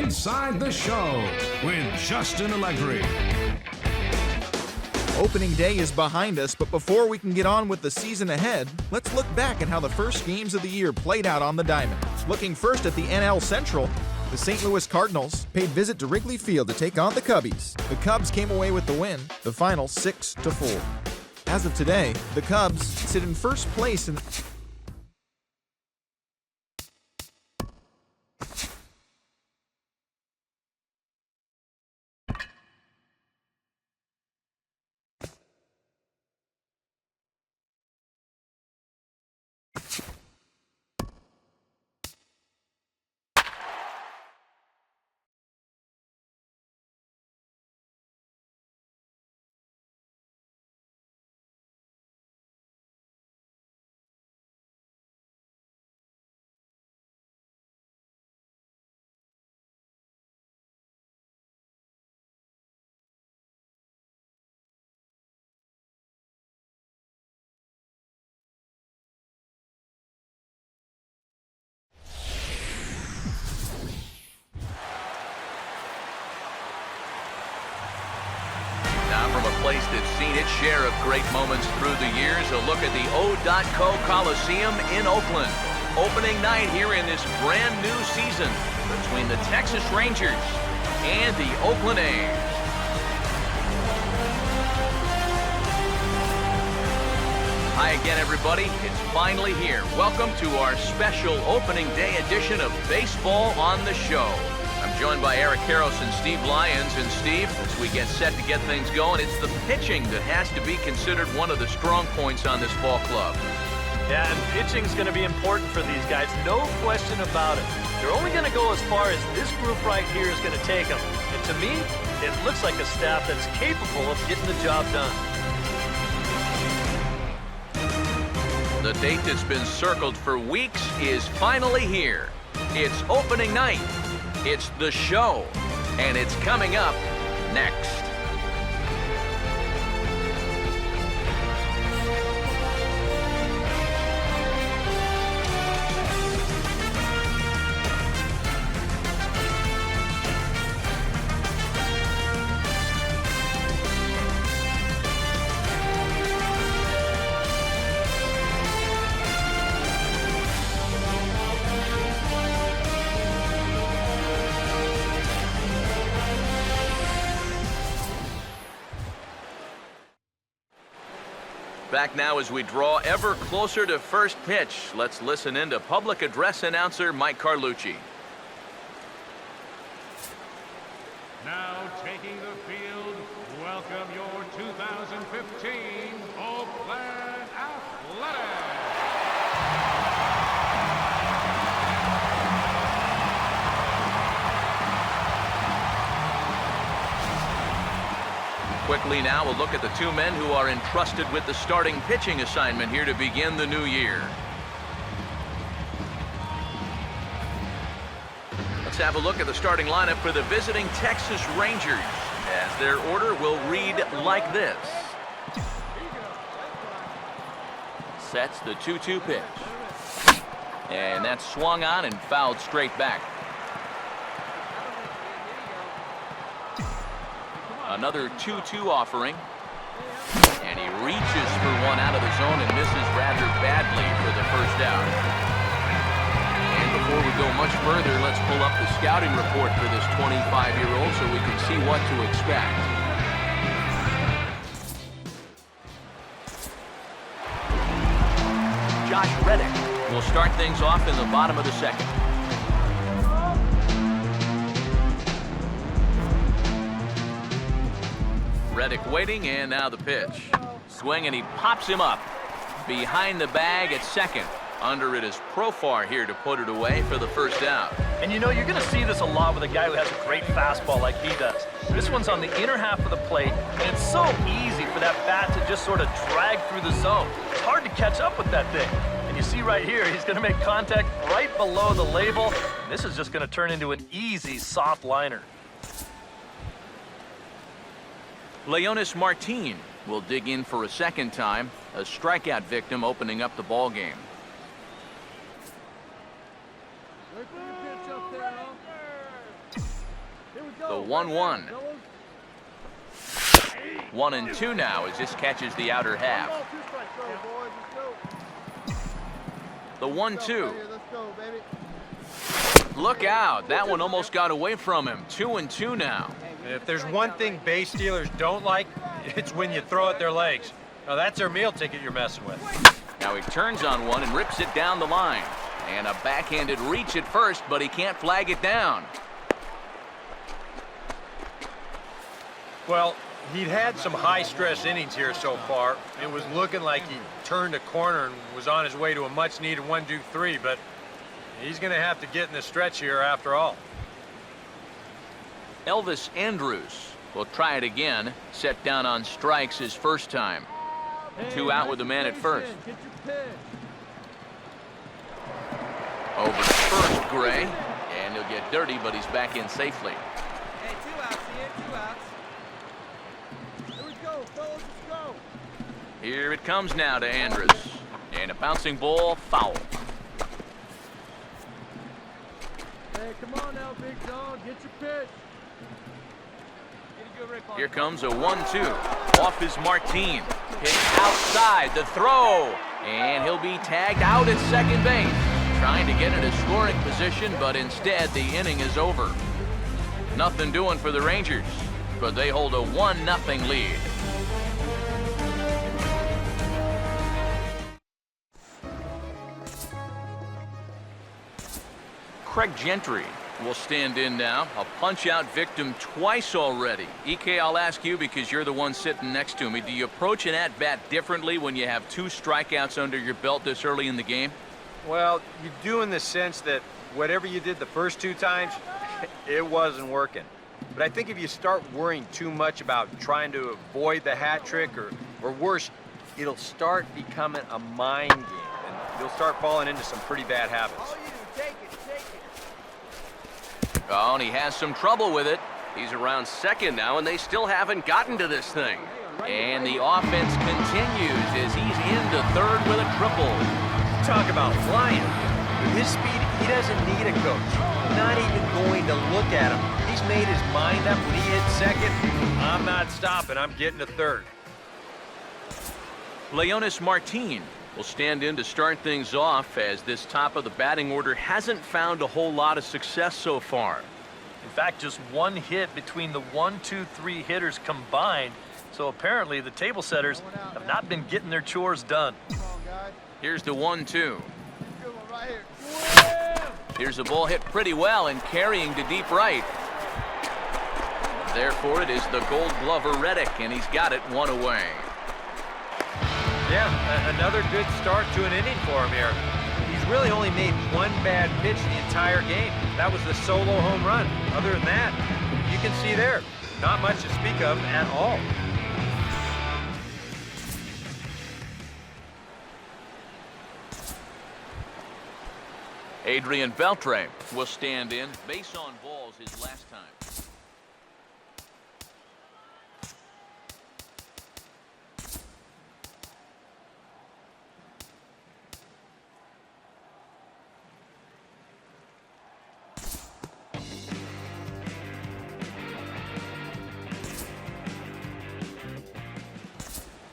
Inside the Show with Justin Allegri. Opening day is behind us, but before we can get on with the season ahead, let's look back at how the first games of the year played out on the diamond. Looking first at the NL Central, the St. Louis Cardinals paid visit to Wrigley Field to take on the Cubbies. The Cubs came away with the win, the final 6-4. As of today, the Cubs sit in first place in From a place that's seen its share of great moments through the years, a look at the O.Co Coliseum in Oakland. Opening night here in this brand new season between the Texas Rangers and the Oakland A's. Hi again, everybody. It's finally here. Welcome to our special opening day edition of Baseball on the Show. I'm joined by Eric Karros and Steve Lyons. And Steve, as we get set to get things going, it's the pitching that has to be considered one of the strong points on this ball club. Yeah, and pitching's going to be important for these guys, no question about it. They're only going to go as far as this group right here is going to take them. And to me, it looks like a staff that's capable of getting the job done. The date that's been circled for weeks is finally here. It's opening night. It's the show, and it's coming up next. Back now as we draw ever closer to first pitch. Let's listen in to public address announcer Mike Carlucci. Now taking the field, welcome your 2015 Oakland Athletics. Quickly now, a look at the two men who are entrusted with the starting pitching assignment here to begin the new year. Let's have a look at the starting lineup for the visiting Texas Rangers, as their order will read like this. Sets the 2-2 pitch. And that's swung on and fouled straight back. Another 2-2 offering. And he reaches for one out of the zone and misses rather badly for the first out. And before we go much further, let's pull up the scouting report for this 25-year-old so we can see what to expect. Josh Reddick will start things off in the bottom of the second. Reddick waiting, and now the pitch. Swing, and he pops him up. Behind the bag at second. Under it is Profar here to put it away for the first out. And you know, you're going to see this a lot with a guy who has a great fastball like he does. This one's on the inner half of the plate, and it's so easy for that bat to just sort of drag through the zone. It's hard to catch up with that thing. And you see right here, he's going to make contact right below the label. And this is just going to turn into an easy, soft liner. Leonis Martin will dig in for a second time, a strikeout victim opening up the ball game. The 1-1. 1-2 now as this catches the outer half. The 1-2. Look out. That one almost got away from him. 2-2 now. If there's one thing base stealers don't like, it's when you throw at their legs. Now that's their meal ticket you're messing with. Now he turns on one and rips it down the line. And a backhanded reach at first, but he can't flag it down. Well, he'd had some high-stress innings here so far. It was looking like he turned a corner and was on his way to a much-needed 1-2-3, but he's going to have to get in the stretch here after all. Elvis Andrews will try it again. Set down on strikes his first time. 2 out with the man at first. Over to first, Gray. And he'll get dirty, but he's back in safely. Hey, 2 outs here, 2 outs. Here we go, fellas, let's go. Here it comes now to Andrews. And a bouncing ball, foul. Hey, come on now, big dog, get your pitch. Here comes a 1-2. Off is Martin. Hit outside, the throw. And he'll be tagged out at second base. Trying to get into scoring position, but instead the inning is over. Nothing doing for the Rangers, but they hold a 1-0 lead. Craig Gentry will stand in now. A punch-out victim twice already. EK, I'll ask you because you're the one sitting next to me. Do you approach an at-bat differently when you have 2 strikeouts under your belt this early in the game? Well, you do in the sense that whatever you did the first 2 times, it wasn't working. But I think if you start worrying too much about trying to avoid the hat trick or worse, it'll start becoming a mind game, and you'll start falling into some pretty bad habits. All you do, take it, take it. Oh, and he has some trouble with it. He's around second now, and they still haven't gotten to this thing. And the offense continues as he's into third with a triple. Talk about flying. With his speed, he doesn't need a coach. Not even going to look at him. He's made his mind up when he hits second. I'm not stopping. I'm getting to third. Leonis Martin will stand in to start things off as this top of the batting order hasn't found a whole lot of success so far. In fact, just 1 hit between the 1, 2, 3 hitters combined. So apparently the table setters have not been getting their chores done. Here's the 1-2. Good one right here. Here's the ball hit pretty well and carrying to deep right. Therefore, it is the Gold Glover Reddick, and he's got it 1 away. Yeah, another good start to an inning for him here. He's really only made 1 bad pitch the entire game. That was the solo home run. Other than that, you can see there, not much to speak of at all. Adrian Beltre will stand in. Base on balls his last time.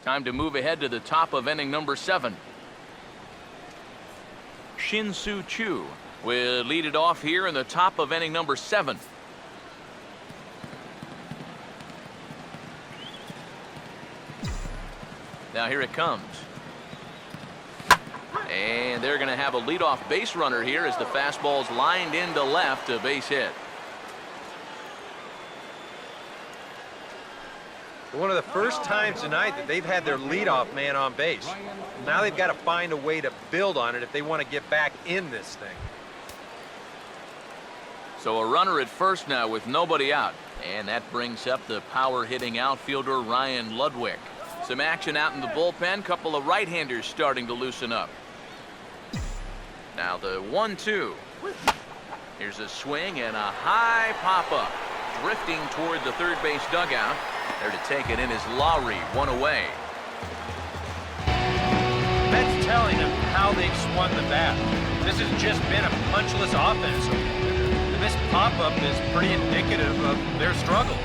Time to move ahead to the top of inning number 7. Shin-Soo Choo will lead it off here in the top of inning number 7. Now here it comes. And they're going to have a leadoff base runner here as the fastball's lined into left, a base hit. One of the first times tonight that they've had their leadoff man on base. Now they've got to find a way to build on it if they want to get back in this thing. So a runner at first now with nobody out. And that brings up the power-hitting outfielder Ryan Ludwig. Some action out in the bullpen. Couple of right-handers starting to loosen up. Now the 1-2. Here's a swing and a high pop-up. Drifting toward the third base dugout. There to take it in is Lowry, 1 away. That's telling them how they've swung the bat. This has just been a punchless offense. And this pop-up is pretty indicative of their struggles.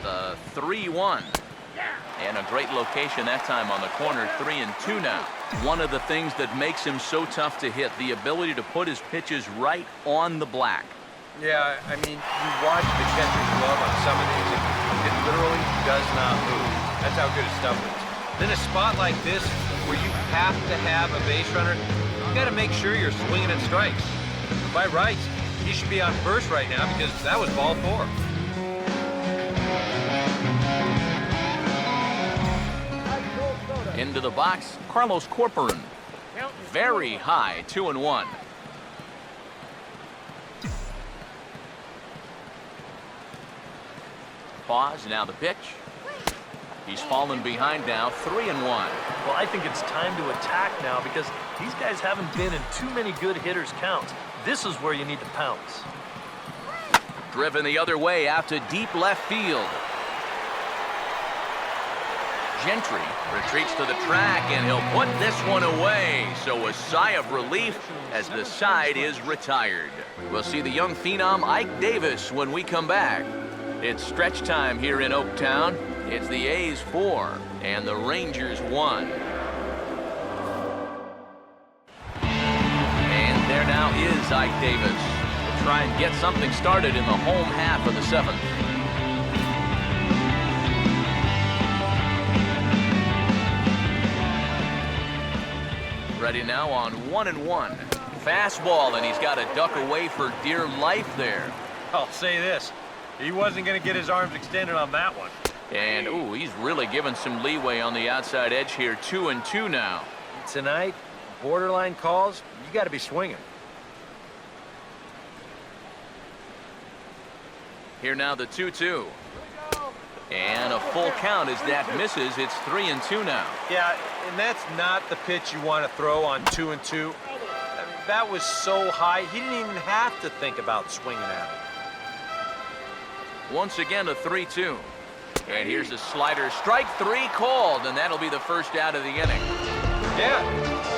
The 3-1. And a great location that time on the corner, 3-2 now. One of the things that makes him so tough to hit, the ability to put his pitches right on the black. Yeah, I mean, you watch the catcher's glove on some of these, and it literally does not move. That's how good his stuff is. Then a spot like this, where you have to have a base runner, you got to make sure you're swinging at strikes. By rights, he should be on first right now because that was ball 4. Into the box, Carlos Corcoran. Very high, 2-1. Pause, now the pitch. He's fallen behind now, 3-1. Well, I think it's time to attack now because these guys haven't been in too many good hitters' counts. This is where you need to pounce. Driven the other way out to deep left field. Gentry retreats to the track, and he'll put this one away. So a sigh of relief as the side is retired. We'll see the young phenom Ike Davis when we come back. It's stretch time here in Oaktown. It's the A's 4 and the Rangers 1. And there now is Ike Davis. We'll try and get something started in the home half of the 7th. Ready now on 1-1. Fastball, and he's got to duck away for dear life there. I'll say this, he wasn't going to get his arms extended on that one. And, ooh, he's really given some leeway on the outside edge here. 2-2 now. Tonight, borderline calls, you got to be swinging. Here now the 2-2. And a full count as that misses. It's 3-2 now. Yeah, and that's not the pitch you want to throw on 2-2. I mean, that was so high, he didn't even have to think about swinging at it. Once again, a 3-2. And here's a slider. Strike 3 called, and that'll be the first out of the inning. Yeah,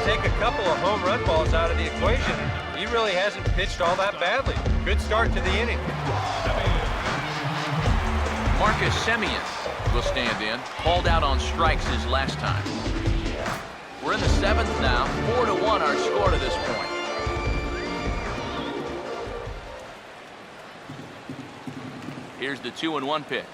take a couple of home run balls out of the equation. He really hasn't pitched all that badly. Good start to the inning. Marcus Semien will stand in. Called out on strikes his last time. We're in the 7th now. 4-1 our score to this point. Here's the 2-1 pitch.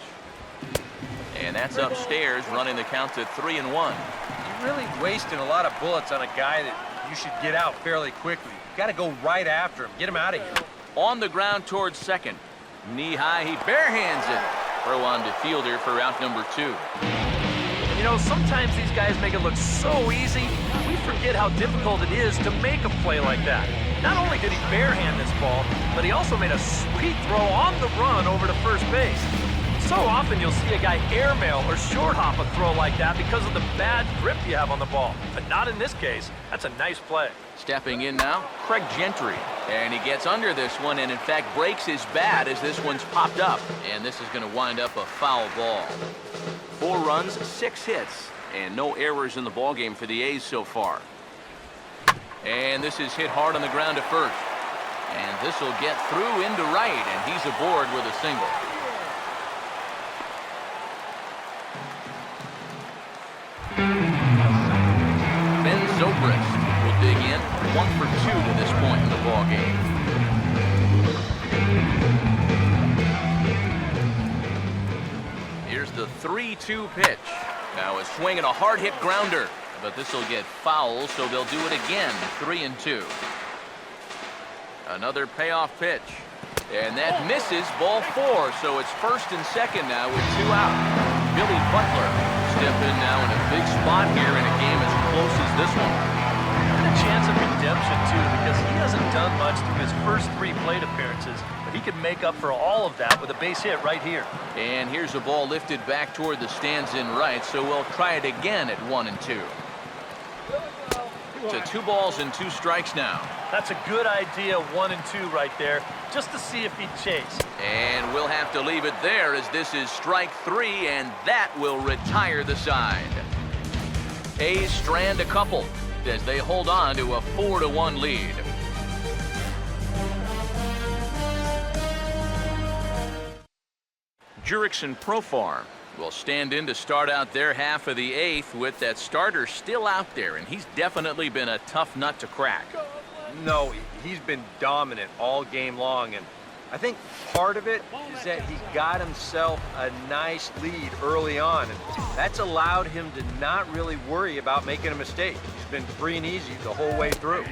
And that's upstairs, running the count to 3-1. You're really wasting a lot of bullets on a guy that you should get out fairly quickly. You got to go right after him. Get him out of here. On the ground towards second. Knee high, he barehands it. Throw on to fielder for out number 2. You know, sometimes these guys make it look so easy, we forget how difficult it is to make a play like that. Not only did he barehand this ball, but he also made a sweet throw on the run over to first base. So often you'll see a guy airmail or short hop a throw like that because of the bad grip you have on the ball. But not in this case. That's a nice play. Stepping in now, Craig Gentry. And he gets under this one and, in fact, breaks his bat as this one's popped up. And this is going to wind up a foul ball. 4 runs, 6 hits, and no errors in the ballgame for the A's so far. And this is hit hard on the ground to first. And this will get through into right, and he's aboard with a single. Ben Zobrist will dig in. 1 for 2 to this point in the ballgame. Here's the 3-2 pitch. Now a swing and a hard hit grounder, but this will get foul, so they'll do it again. 3-2. Another payoff pitch, and that misses. Ball 4, so it's first and second now with 2 out. Billy Butler step in now in a big spot here in a game as close as this one. And a chance of redemption, too, because he hasn't done much through his first 3 plate appearances, but he could make up for all of that with a base hit right here. And here's a ball lifted back toward the stands in right, so we'll try it again at 1-2. To 2 balls and 2 strikes now. That's a good idea, 1-2 right there, just to see if he'd chase. And we'll have to leave it there as this is strike 3, and that will retire the side. A's strand a couple as they hold on to a 4-1 lead. Jurickson Profar will stand in to start out their half of the 8th with that starter still out there, and he's definitely been a tough nut to crack. No, he's been dominant all game long, and I think part of it is that he got himself a nice lead early on, and that's allowed him to not really worry about making a mistake. He's been free and easy the whole way through.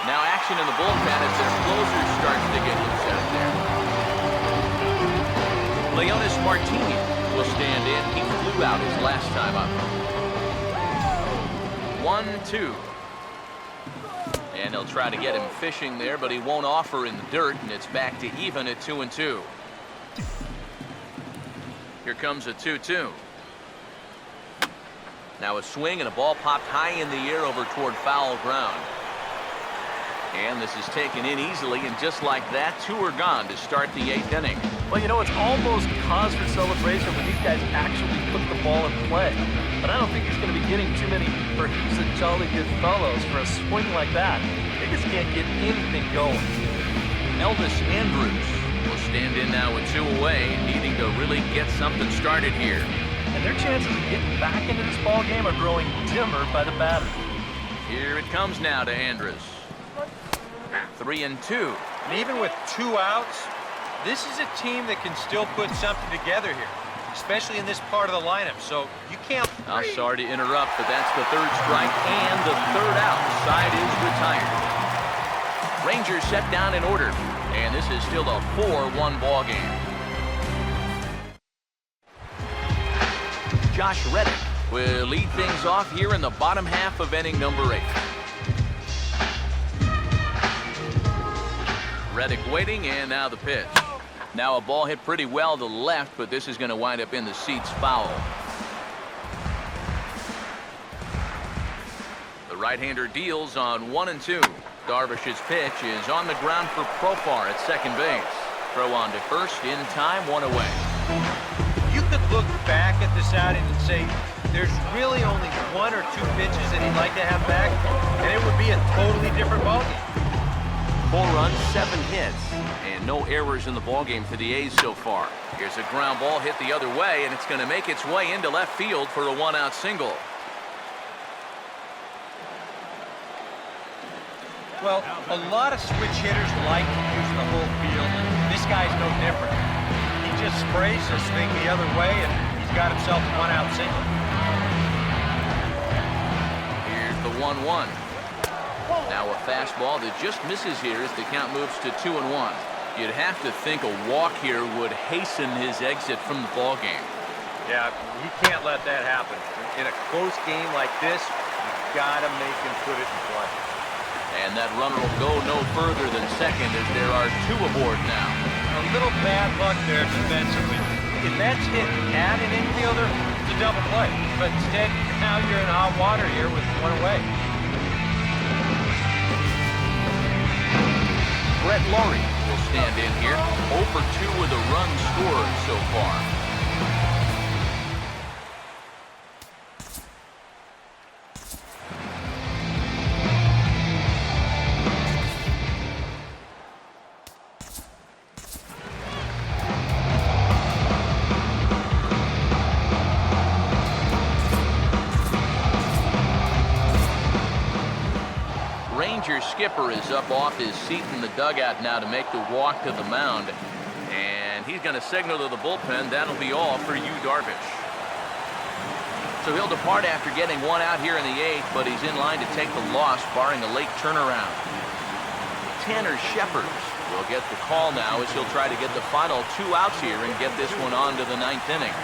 Now action in the bullpen as their closer starts to get loose out there. Leonis Martinez will stand in. He flew out his last time up. 1-2. And they'll try to get him fishing there, but he won't offer in the dirt, and it's back to even at 2-2. Here comes a 2-2. Now a swing and a ball popped high in the air over toward foul ground. And this is taken in easily, and just like that, 2 are gone to start the 8th inning. Well, you know, it's almost cause for celebration when these guys actually put the ball in play. But I don't think he's going to be getting too many for he's a jolly good fellows for a swing like that. They just can't get anything going. Elvis Andrews will stand in now with 2 away, needing to really get something started here. And their chances of getting back into this ball game are growing dimmer by the batter. Here it comes now to Andrews. 3-2. And even with 2 outs, this is a team that can still put something together here, especially in this part of the lineup, so you can't... I'm sorry to interrupt, but that's the 3rd strike and the 3rd out. Side is retired. Rangers set down in order, and this is still a 4-1 ball game. Josh Reddick will lead things off here in the bottom half of inning number 8. Reddick waiting, and now the pitch. Now a ball hit pretty well to the left, but this is going to wind up in the seats foul. The right-hander deals on 1-2. Darvish's pitch is on the ground for Profar at second base. Throw on to first in time, 1 away. You could look back at this outing and say there's really only 1 or 2 pitches that he'd like to have back, and it would be a totally different ballgame. 4 runs, 7 hits, and no errors in the ballgame for the A's so far. Here's a ground ball hit the other way, and it's going to make its way into left field for a 1-out single. Well, a lot of switch hitters like to use the whole field, and this guy's no different. He just sprays this thing the other way, and he's got himself a 1-out single. Here's the 1-1. Now a fastball that just misses here as the count moves to 2-1. You'd have to think a walk here would hasten his exit from the ballgame. Yeah, he can't let that happen. In a close game like this, you've got to make him put it in play. And that runner will go no further than second as there are 2 aboard now. A little bad luck there defensively. If that's hit at an infielder, it's a double play. But instead, now you're in hot water here with 1 away. Brett Laurie will stand in here. 0 for 2 with a run scored so far. Skipper is up off his seat in the dugout now to make the walk to the mound, and he's going to signal to the bullpen that'll be all for Yu Darvish. So he'll depart after getting 1 out here in the 8th, but he's in line to take the loss barring a late turnaround. Tanner Shepard will get the call now as he'll try to get the final 2 outs here and get this one on to the 9th inning.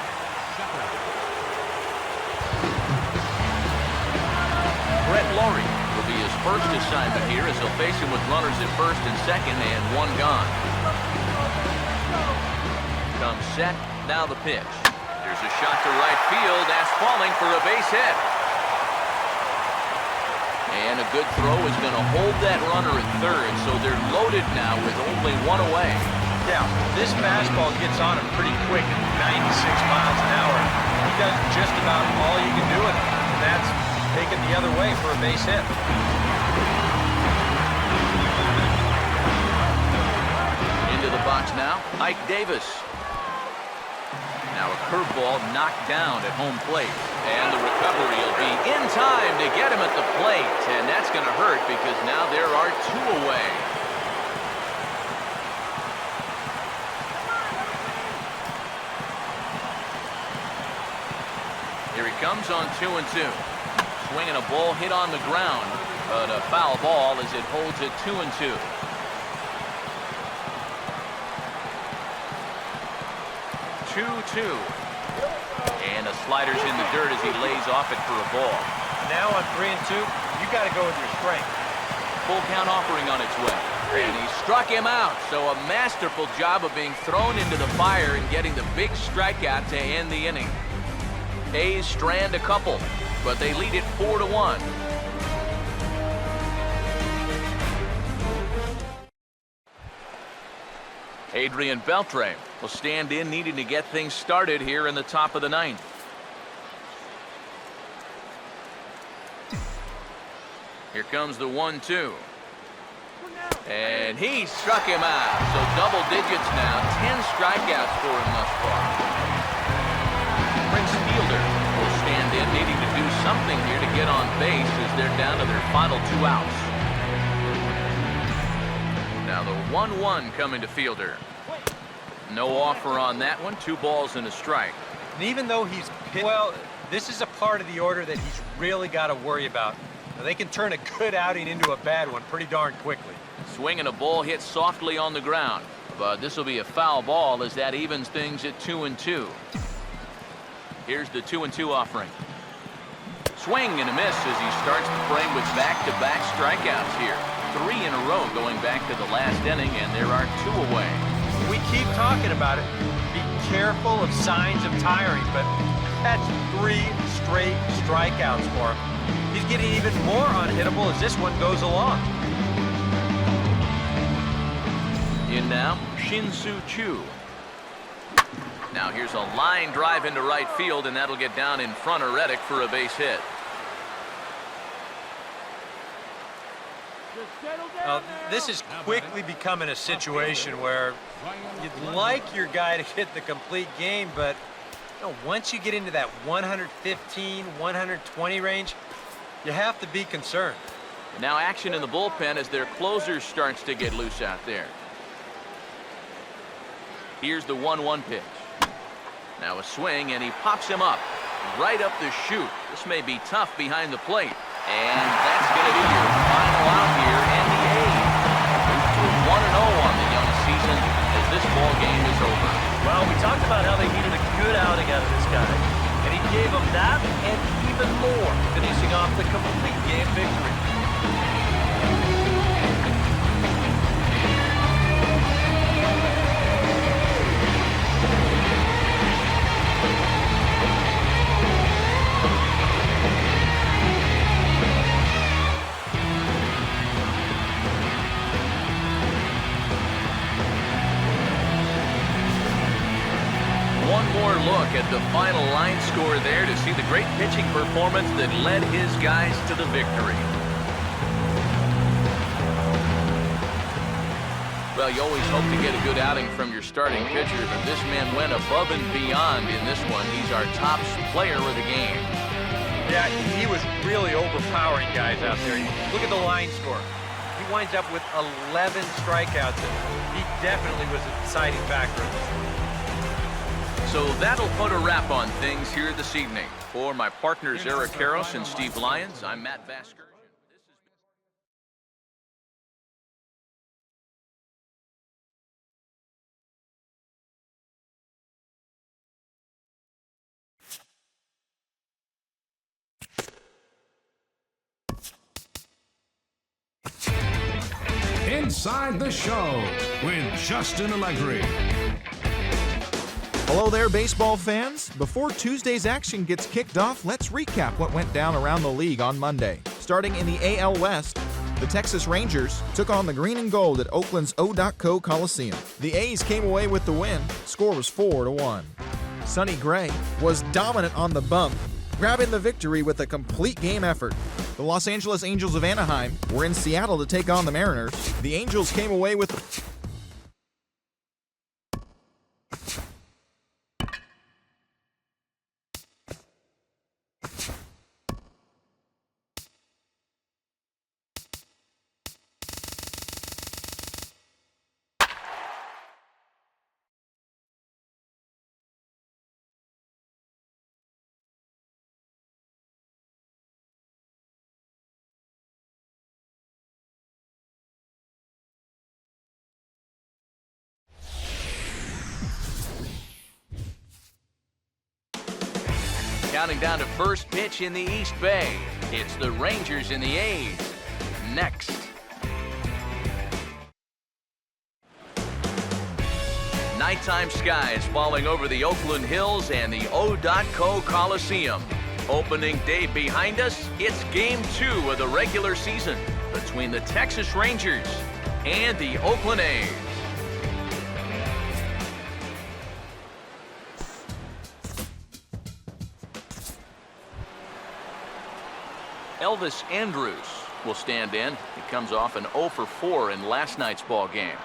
Brett Laurie will be his first assignment here as he'll face him with runners at first and second and 1 gone. Comes set, now the pitch. There's a shot to right field, that's falling for a base hit. And a good throw is going to hold that runner at third, so they're loaded now with only 1 away. Yeah, this fastball gets on him pretty quick at 96 miles an hour. He does just about all you can do with it, and that's taken the other way for a base hit. Into the box now, Ike Davis. Now a curveball knocked down at home plate. And the recovery will be in time to get him at the plate. And that's going to hurt because now there are 2 away. Here he comes on 2-2. Swinging a ball hit on the ground. But a foul ball as it holds it 2-2. 2-2. And a slider's in the dirt as he lays off it for a ball. Now on 3-2, you got to go with your strength. Full count offering on its way. And he struck him out. So a masterful job of being thrown into the fire and getting the big strikeout to end the inning. A's strand a couple, but they lead it 4-1. Adrian Beltre will stand in, needing to get things started here in the top of the 9th. Here comes the 1-2. And he struck him out. So double digits now. 10 strikeouts for him thus far. Prince Fielder will stand in, needing to do something here to get on base as they're down to their final 2 outs. Now the 1-1 coming to Fielder. No offer on that one. 2 balls and a strike. And even though he's pitched well, this is a part of the order that he's really got to worry about. Now, they can turn a good outing into a bad one pretty darn quickly. Swinging a ball hit softly on the ground. But this will be a foul ball as that evens things at 2-2. Here's the 2-2 offering. Swing and a miss as he starts the frame with back-to-back strikeouts here. 3 in a row going back to the last inning, and there are 2 away. We keep talking about it. Be careful of signs of tiring, but that's 3 straight strikeouts for him. He's getting even more unhittable as this one goes along. In now, Shin-Soo Choo. Now here's a line drive into right field, and that'll get down in front of Reddick for a base hit. This is quickly becoming a situation where you'd like your guy to hit the complete game, but you know, once you get into that 115, 120 range, you have to be concerned. Now action in the bullpen as their closer starts to get loose out there. Here's the 1-1 pitch. Now a swing, and he pops him up right up the chute. This may be tough behind the plate. And that's going to be your final out here, and the A's move to 1-0 on the young season as this ball game is over. Well, we talked about how they needed a good outing out of this guy. And he gave them that and even more, finishing off the complete game victory. One more look at the final line score there to see the great pitching performance that led his guys to the victory. Well, you always hope to get a good outing from your starting pitcher, but this man went above and beyond in this one. He's our top player of the game. Yeah, he was really overpowering guys out there. Look at the line score. He winds up with 11 strikeouts, and he definitely was a deciding factor in this one. So that'll put a wrap on things here this evening. For my partners Eric Karros and Steve Lyons, I'm Matt Vasker. Inside the Show with Justin Allegri. Hello there, baseball fans. Before Tuesday's action gets kicked off, let's recap what went down around the league on Monday. Starting in the AL West, the Texas Rangers took on the Green and Gold at Oakland's O.Co Coliseum. The A's came away with the win. Score was 4-1. Sonny Gray was dominant on the bump, grabbing the victory with a complete game effort. The Los Angeles Angels of Anaheim were in Seattle to take on the Mariners. The Angels came away with Counting down to first pitch in the East Bay. It's the Rangers and the A's. Next. Nighttime skies falling over the Oakland Hills and the O.Co Coliseum. Opening day behind us, it's Game 2 of the regular season between the Texas Rangers and the Oakland A's. Elvis Andrus will stand in. He comes off an 0 for 4 in last night's ball game.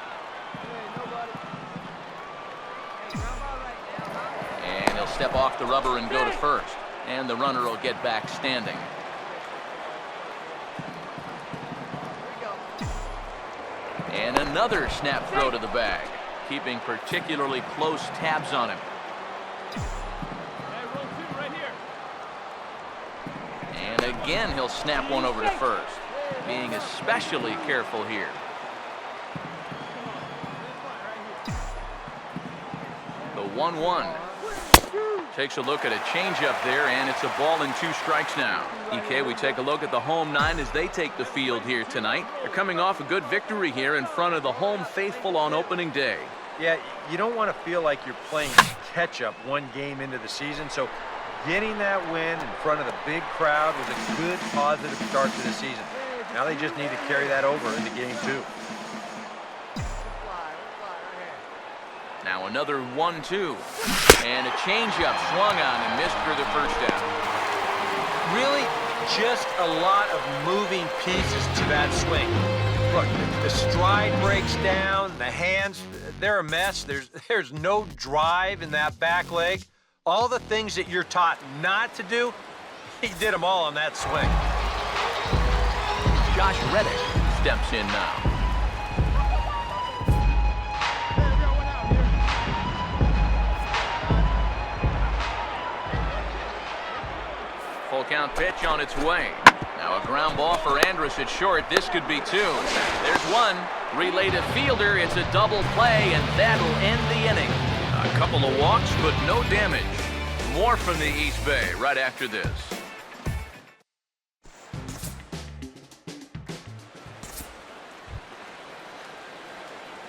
And he'll step off the rubber and go to first. And the runner will get back standing. And another snap throw to the bag, keeping particularly close tabs on him. And again, he'll snap one over to first, being especially careful here. The 1-1. Takes a look at a changeup there, and it's a ball and 2 strikes now. EK, we take a look at the home 9 as they take the field here tonight. They're coming off a good victory here in front of the home faithful on opening day. Yeah, you don't want to feel like you're playing catch-up one game into the season, so getting that win in front of the big crowd was a good, positive start to the season. Now they just need to carry that over into Game 2. Now another 1-2. And a changeup swung on and missed for the first down. Really, just a lot of moving pieces to that swing. Look, the stride breaks down, the hands, they're a mess. There's no drive in that back leg. All the things that you're taught not to do, he did them all on that swing. Josh Reddick steps in now. Full count pitch on its way. Now a ground ball for Andrus at short. This could be 2. There's one. Relay to fielder. It's a double play, and that'll end the inning. A couple of walks, but no damage. More from the East Bay right after this.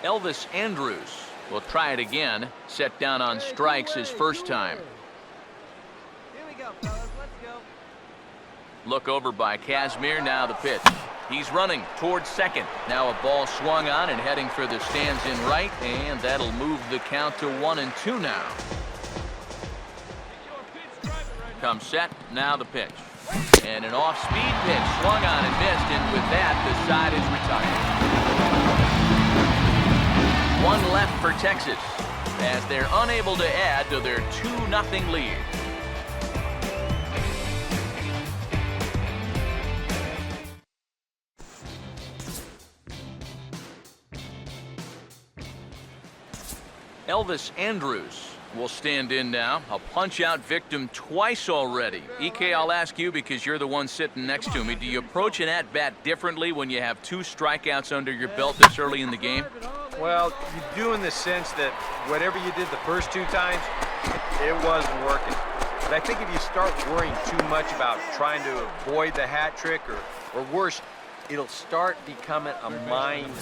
Elvis Andrus will try it again. Set down on strikes his first time. Here we go, fellas. Let's go. Look over by Kazmir. Now the pitch. He's running towards second. Now a ball swung on and heading for the stands in right, and that'll move the count to 1-2 now. Comes set. Now the pitch. And an off-speed pitch swung on and missed, and with that, the side is retired. One left for Texas as they're unable to add to their 2-0 lead. Elvis Andrus will stand in now. A punch-out victim twice already. EK, I'll ask you because you're the one sitting next to me. Do you approach an at-bat differently when you have 2 strikeouts under your belt this early in the game? Well, you do in the sense that whatever you did the first 2 times, it wasn't working. But I think if you start worrying too much about trying to avoid the hat trick or worse, it'll start becoming a mind game.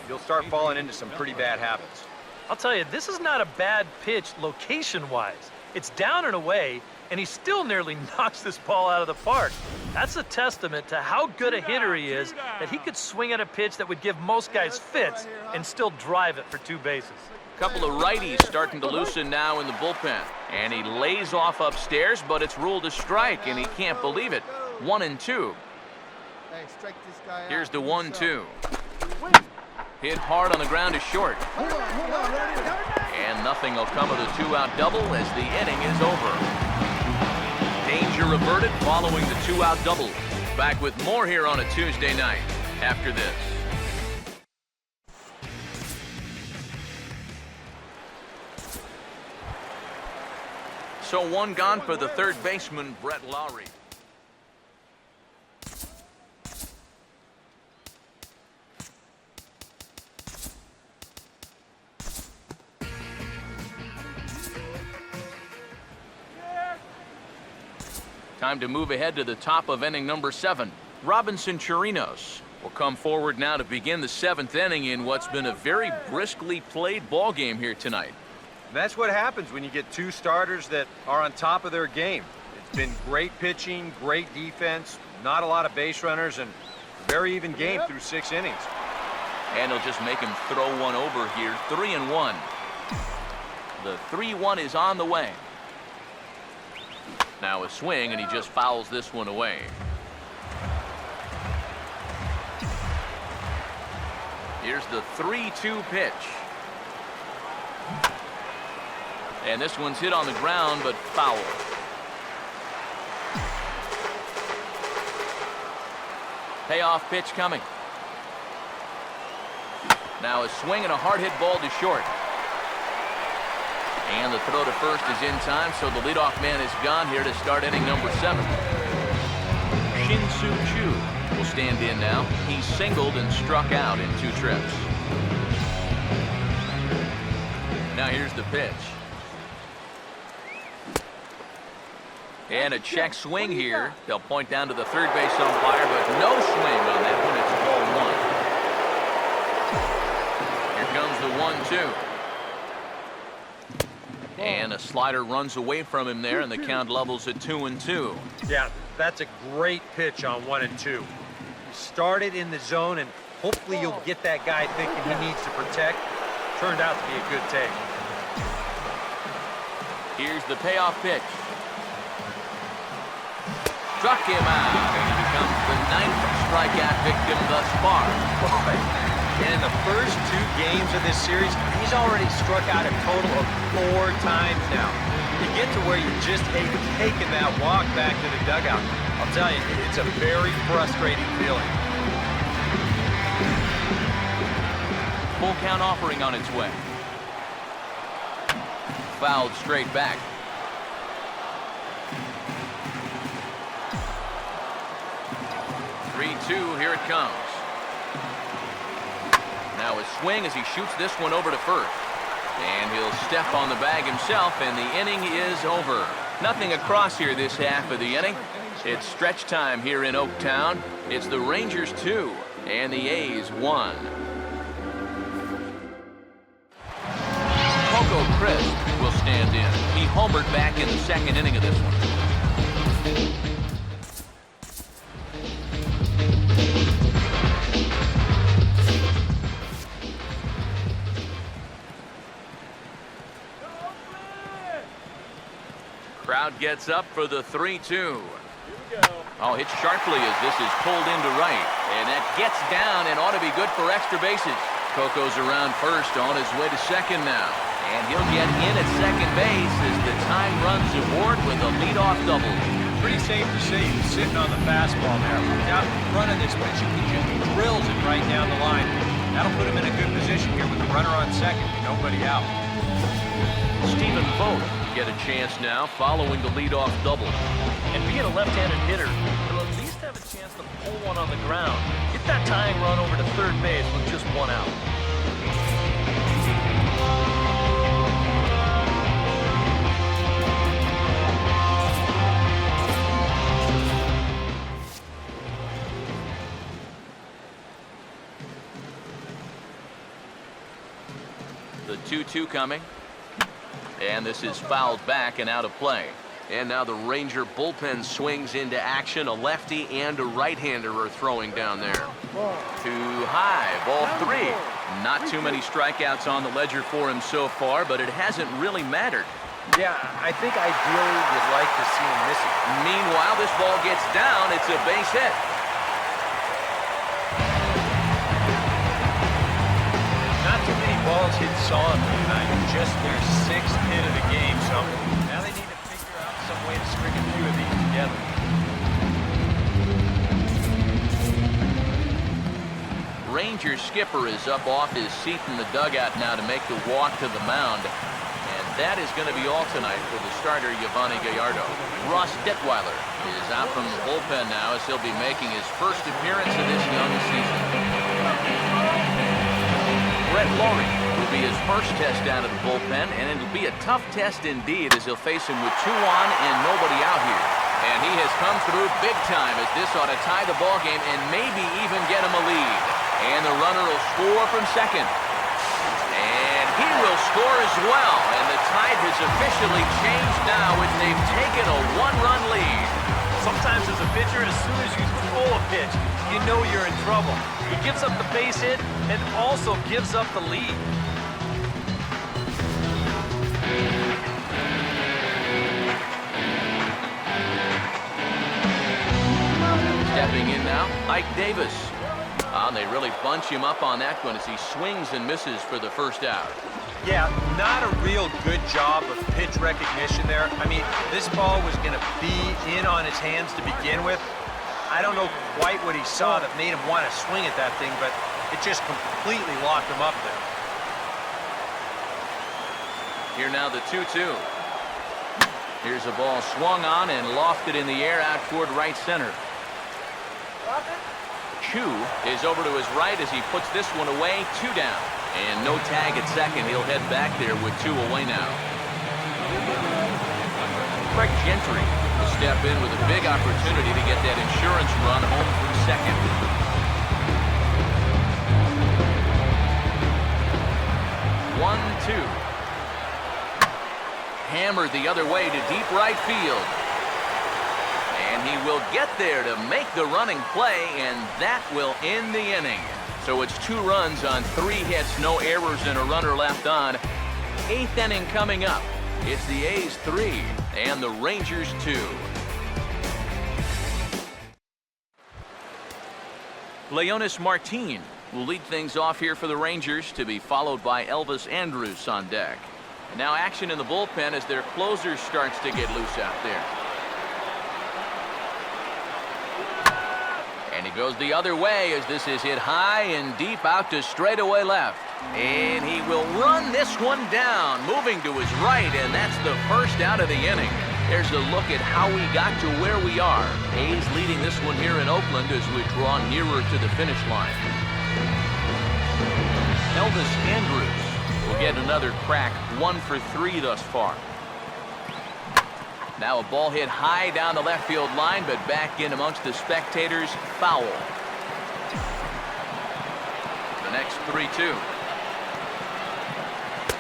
You'll start falling into some pretty bad habits. I'll tell you, this is not a bad pitch location-wise. It's down and away, and he still nearly knocks this ball out of the park. That's a testament to how good a hitter he is, that he could swing at a pitch that would give most guys fits and still drive it for 2 bases. Couple of righties starting to loosen now in the bullpen. And he lays off upstairs, but it's ruled a strike, and he can't believe it. 1-2. Here's the 1-2. Hit hard on the ground to short. And nothing will come of the 2-out double as the inning is over. Danger averted following the 2-out double. Back with more here on a Tuesday night after this. So 1 gone for the third baseman, Brett Lowry. Time to move ahead to the top of inning number 7. Robinson Chirinos will come forward now to begin the 7th inning in what's been a very briskly played ball game here tonight. That's what happens when you get two starters that are on top of their game. It's been great pitching, great defense, not a lot of base runners, and very even game through 6 innings. And he'll just make him throw one over here. 3-1. The 3-1 is on the way. Now a swing, and he just fouls this one away. Here's the 3-2 pitch. And this one's hit on the ground, but foul. Payoff pitch coming. Now a swing and a hard hit ball to short. And the throw to first is in time, so the leadoff man is gone here to start inning number 7. Shin-Soo Choo will stand in now. He singled and struck out in 2 trips. Now here's the pitch. And a check swing here. They'll point down to the third base umpire, but no swing on that one. It's ball 1. Here comes the 1-2. And a slider runs away from him there, and the count levels at 2-2. Yeah, that's a great pitch on 1 and 2. You started in the zone, and hopefully you'll get that guy thinking he needs to protect. Turned out to be a good take. Here's the payoff pitch. Struck him out, and he becomes the 9th strikeout victim thus far. And in the first 2 games of this series, he's already struck out a total of 4 times now. You get to where you just hate taking that walk back to the dugout. I'll tell you, it's a very frustrating feeling. Full count offering on its way. Fouled straight back. 3-2, here it comes. Now a swing as he shoots this one over to first. And he'll step on the bag himself, and the inning is over. Nothing across here this half of the inning. It's stretch time here in Oaktown. It's the Rangers 2 and the A's 1. Coco Crisp will stand in. He homered back in the 2nd inning of this one. Crowd gets up for the 3-2. Oh, hit sharply as this is pulled into right. And that gets down and ought to be good for extra bases. Coco's around first, on his way to 2nd now. And he'll get in at 2nd base as the time runs aboard with a leadoff double. Pretty safe to say he's sitting on the fastball there. Out in front of this pitch, he just drills it right down the line. That'll put him in a good position here with the runner on 2nd, nobody out. Stephen Vogt get a chance now following the leadoff double. And being a left-handed hitter, he'll at least have a chance to pull one on the ground. Get that tying run over to 3rd base with just 1 out. The 2-2 coming. And this is fouled back and out of play. And now the Ranger bullpen swings into action. A lefty and a right-hander are throwing down there. Too high, ball 3. Not too many strikeouts on the ledger for him so far, but it hasn't really mattered. Yeah, I think ideally you'd like to see him miss it. Meanwhile, this ball gets down. It's a base hit. Not too many balls hit solidly tonight. Just their 6th hit of the game, so now they need to figure out some way to string a few of these together. Ranger skipper is up off his seat in the dugout now to make the walk to the mound. And that is going to be all tonight for the starter, Yovani Gallardo. Ross Detweiler is out from the bullpen now as he'll be making his first appearance of this young season. Brett Lawrie will be his first test out of the bullpen, and it'll be a tough test indeed as he'll face him with 2 on and nobody out here. And he has come through big time as this ought to tie the ball game and maybe even get him a lead. And the runner will score from second. And he will score as well. And the tide has officially changed now as they've taken a one-run lead. Sometimes as a pitcher, as soon as you throw a pitch, you know you're in trouble. He gives up the base hit and also gives up the lead. Stepping in now, Ike Davis. And they really bunch him up on that one as he swings and misses for the first out. Yeah, not a real good job of pitch recognition there. I mean, this ball was going to be in on his hands to begin with. I don't know quite what he saw that made him want to swing at that thing, but it just completely locked him up there. Here now the 2-2. Here's a ball swung on and lofted in the air out toward right center. Chu is over to his right as he puts this one away, 2 down. And no tag at second. He'll head back there with 2 away now. Craig Gentry will step in with a big opportunity to get that insurance run home from second. One, 2. Hammered the other way to deep right field. And he will get there to make the running play, and that will end the inning. So it's 2 runs on 3 hits, no errors, and a runner left on. 8th inning coming up. It's the A's 3 and the Rangers 2. Leonis Martin will lead things off here for the Rangers, to be followed by Elvis Andrus on deck. And now action in the bullpen as their closer starts to get loose out there. And he goes the other way as this is hit high and deep out to straightaway left. And he will run this one down, moving to his right, and that's the first out of the inning. There's a look at how we got to where we are. A's leading this one here in Oakland as we draw nearer to the finish line. Elvis Andrus will get another crack, 1 for 3 thus far. Now a ball hit high down the left field line, but back in amongst the spectators, foul. The next 3-2.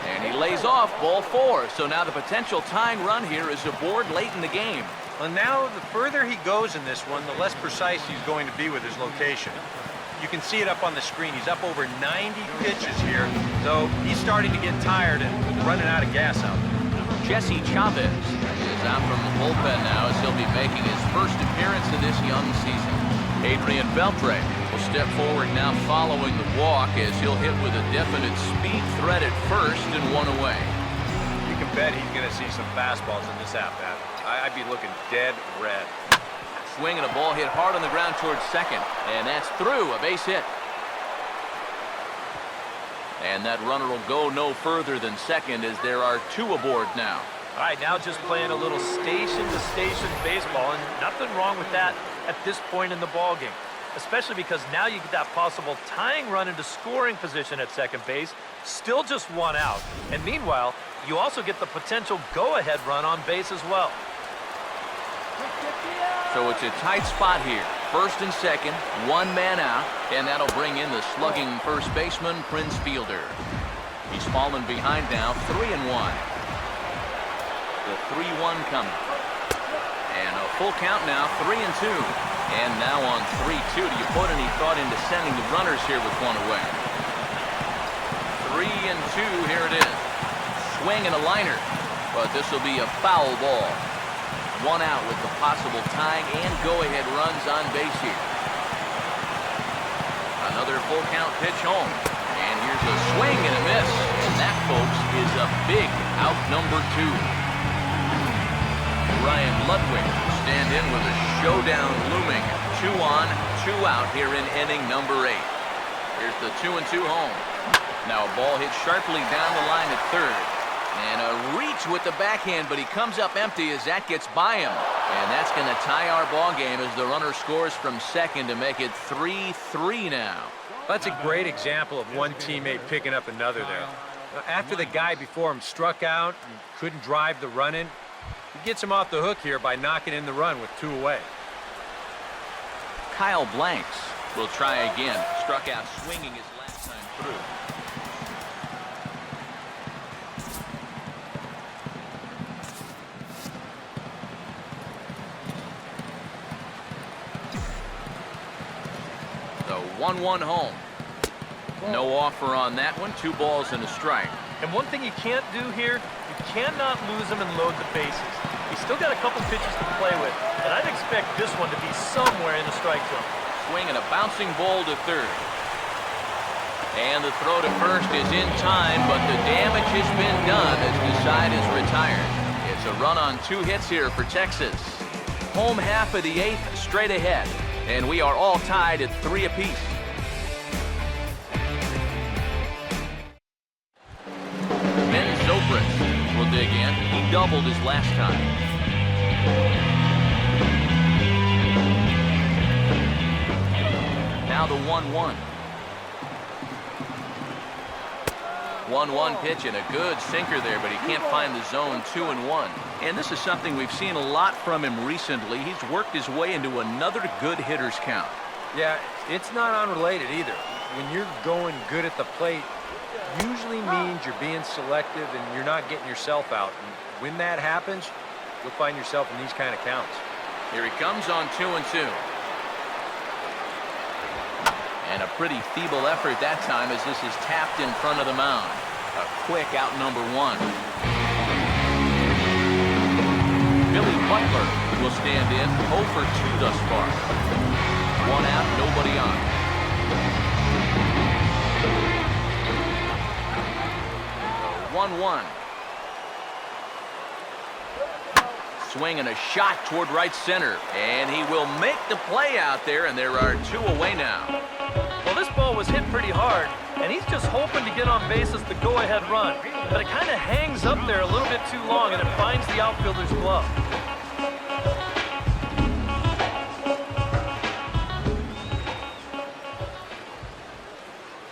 And he lays off, ball 4. So now the potential tying run here is aboard late in the game. Well, now the further he goes in this one, the less precise he's going to be with his location. You can see it up on the screen. He's up over 90 pitches here, so he's starting to get tired and running out of gas out there. Jesse Chavez is out from the bullpen now as he'll be making his first appearance of this young season. Adrian Beltre will step forward now following the walk as he'll hit with a definite speed threat at first and 1 away. You can bet he's going to see some fastballs in this at-bat. I'd be looking dead red. Swing and a ball hit hard on the ground towards second, and that's through, a base hit. And that runner will go no further than second as there are 2 aboard now. All right, now just playing a little station-to-station baseball, and nothing wrong with that at this point in the ball game, especially because now you get that possible tying run into scoring position at second base, still just 1 out. And meanwhile, you also get the potential go-ahead run on base as well. So it's a tight spot here. First and second, 1 man out, and that'll bring in the slugging first baseman, Prince Fielder. He's fallen behind now, 3-1. The 3-1 coming. And a full count now, 3-2. And now on 3-2, do you put any thought into sending the runners here with 1 away? 3-2, here it is. Swing and a liner, but this will be a foul ball. 1 out with the possible tying and go-ahead runs on base here. Another full count pitch home. And here's a swing and a miss. And that, folks, is a big out number 2. Ryan Ludwig will stand in with a showdown looming. 2 on, 2 out here in inning number 8. Here's the 2-2 home. Now a ball hit sharply down the line at third. And a reach with the backhand, but he comes up empty as that gets by him. And that's going to tie our ball game as the runner scores from second to make it 3-3 now. That's a great example of one teammate picking up another there. After the guy before him struck out and couldn't drive the run in, you gets him off the hook here by knocking in the run with 2 away. Kyle Blanks will try again. Struck out swinging his last time through. The 1-1 home. No offer on that one. 2 balls and a strike. And one thing you can't do here, you cannot lose him and load the bases. He's still got a couple pitches to play with, and I'd expect this one to be somewhere in the strike zone. Swing and a bouncing ball to third. And the throw to first is in time, but the damage has been done as the side is retired. It's a run on 2 hits here for Texas. Home half of the 8th straight ahead, and we are all tied at 3 apiece. Will dig in. He doubled his last time. Now the 1-1. 1-1 pitch and a good sinker there, but he can't find the zone. 2-1. And this is something we've seen a lot from him recently. He's worked his way into another good hitter's count. Yeah, it's not unrelated either. When you're going good at the plate, usually means you're being selective and you're not getting yourself out. And when that happens, you'll find yourself in these kind of counts. Here he comes on 2-2. And a pretty feeble effort that time as this is tapped in front of the mound. A quick out number 1. Billy Butler will stand in 0 for 2 thus far. 1 out, nobody on. 1-1. Swing and a shot toward right center. And he will make the play out there, and there are 2 away now. Well, this ball was hit pretty hard, and he's just hoping to get on base as the go-ahead run. But it kind of hangs up there a little bit too long, and it finds the outfielder's glove.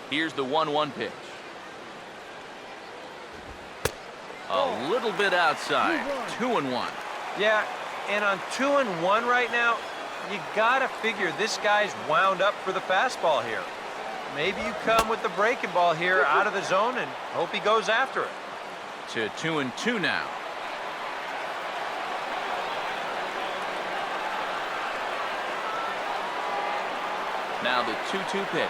Here's the 1-1 pitch. A little bit outside. 2-1. Yeah, and on 2-1 right now, you gotta figure this guy's wound up for the fastball here. Maybe you come with the breaking ball here out of the zone and hope he goes after it. To 2-2 now. Now the 2-2 pitch.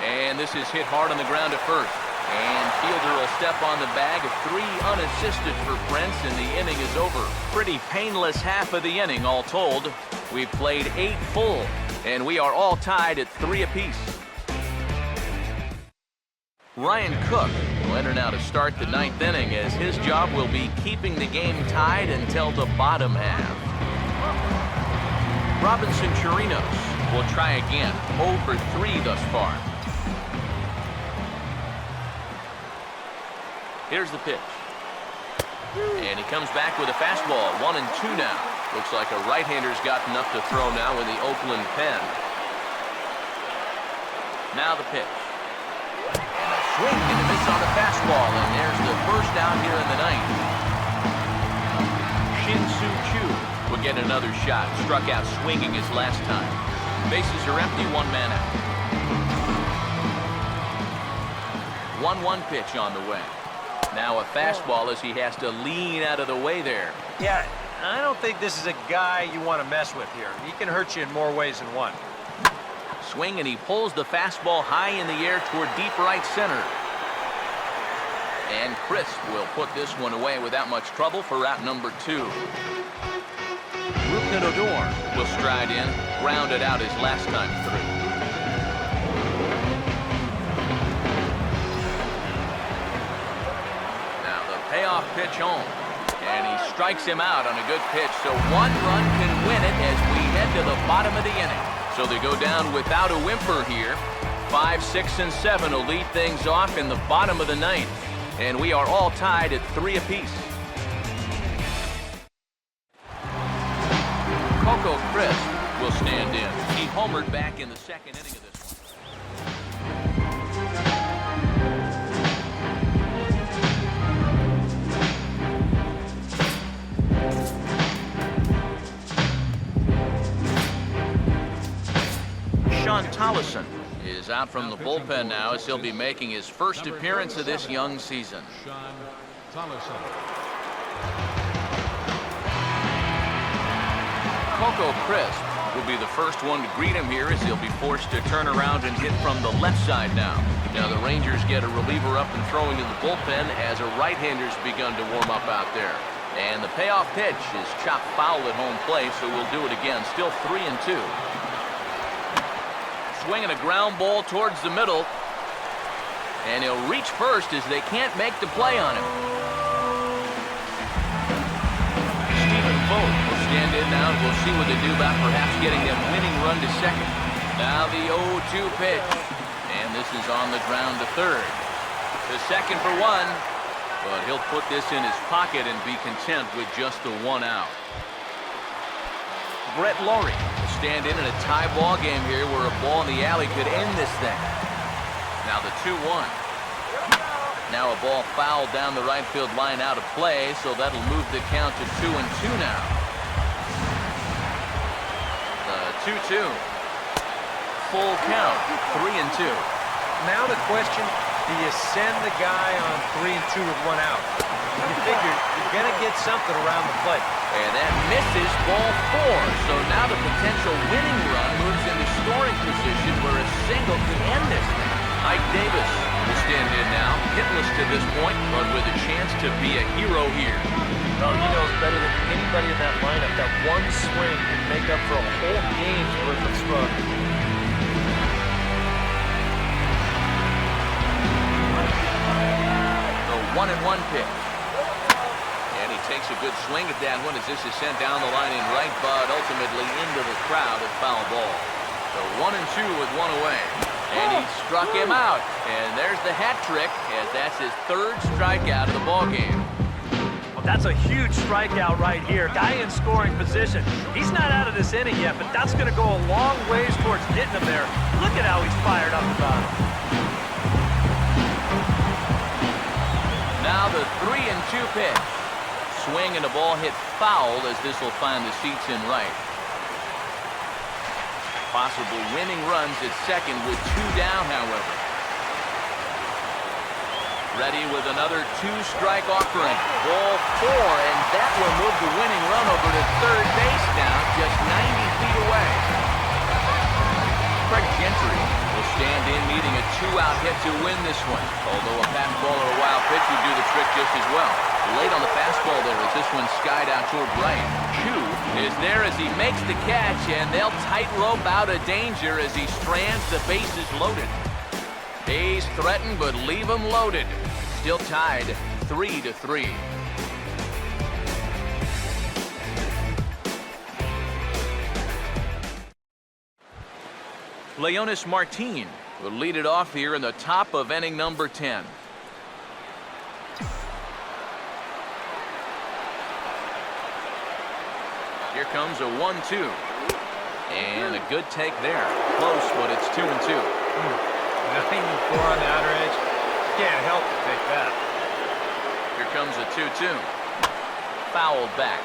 And this is hit hard on the ground at first. And fielder will step on the bag. 3 unassisted for Prince, and the inning is over. Pretty painless half of the inning, all told. We've played 8 full, and we are all tied at 3 apiece. Ryan Cook will enter now to start the 9th inning, as his job will be keeping the game tied until the bottom half. Robinson Chirinos will try again. 0 for 3 thus far. Here's the pitch. And he comes back with a fastball. 1-2 now. Looks like a right-hander's got enough to throw now in the Oakland pen. Now the pitch. And a swing and a miss on the fastball. And there's the first out here in the 9th. Shin-Soo Choo will get another shot. Struck out swinging his last time. Bases are empty, 1 man out. 1-1 pitch on the way. Now a fastball as he has to lean out of the way there. Yeah, I don't think this is a guy you want to mess with here. He can hurt you in more ways than one. Swing, and he pulls the fastball high in the air toward deep right center. And Crisp will put this one away without much trouble for out number 2. Rougned Odor will stride in, grounded out his last time through. Payoff pitch home, and he strikes him out on a good pitch, so 1 run can win it as we head to the bottom of the inning. So they go down without a whimper here. 5, 6, and 7 will lead things off in the bottom of the 9th, and we are all tied at 3 apiece. Coco Crisp will stand in. He homered back in the 2nd inning of this one. Sean Tollison is out from the bullpen now as he'll be making his first appearance of this young season. Sean Tollison. Coco Crisp will be the first one to greet him here as he'll be forced to turn around and hit from the left side now. Now the Rangers get a reliever up and throwing in the bullpen as a right-hander's begun to warm up out there. And the payoff pitch is chopped foul at home plate, so we'll do it again. Still 3-2. Swinging a ground ball towards the middle. And he'll reach first as they can't make the play on him. Stephen Vogt will stand in now, and we'll see what they do about perhaps getting that winning run to second. Now the 0-2 pitch. And this is on the ground to third. To second for one. But he'll put this in his pocket and be content with just the 1 out. Brett Lawrie will stand in a tie ball game here where a ball in the alley could end this thing. Now the 2-1. Now a ball fouled down the right field line out of play, so that'll move the count to 2-2 now. The 2-2. Full count, 3-2. Now the question, do you send the guy on 3-2 with 1 out? You figure you're going to get something around the plate. And that misses ball 4. So now the potential winning run moves into scoring position where a single could end this thing. Ike Davis will stand in now, hitless to this point, but with a chance to be a hero here. Well, he knows better than anybody in that lineup that one swing can make up for a whole game's worth of struggle. The 1-1 pitch. And he takes a good swing at that one as this is sent down the line in right, but ultimately into the crowd at foul ball. So 1-2 with 1 away. And he struck him out. And there's the hat trick, as that's his 3rd strikeout of the ball game. Well, that's a huge strikeout right here. Guy in scoring position. He's not out of this inning yet, but that's going to go a long ways towards getting him there. Look at how he's fired up about it. Now the 3-2 pitch. Swing and the ball hit foul as this will find the seats in right. Possible winning runs at second with 2 down, however. Ready with another 2-strike offering. Ball 4, and that will move the winning run over to third base now, just 90 feet away. Craig Gentry will stand in needing a 2-out hit to win this one. Although a fastball or a wild pitch would do the trick just as well. Late on the fastball there as this one skied out toward right. Chu is there as he makes the catch, and they'll tightrope out of danger as he strands the bases loaded. Hayes threatened, but leave him loaded. Still tied 3-3. Leonis Martin will lead it off here in the top of inning number 10. Here comes a 1-2. And a good take there. Close, but it's 2-2. 94 on the outer edge. Can't help but take that. Here comes a 2-2. Fouled back.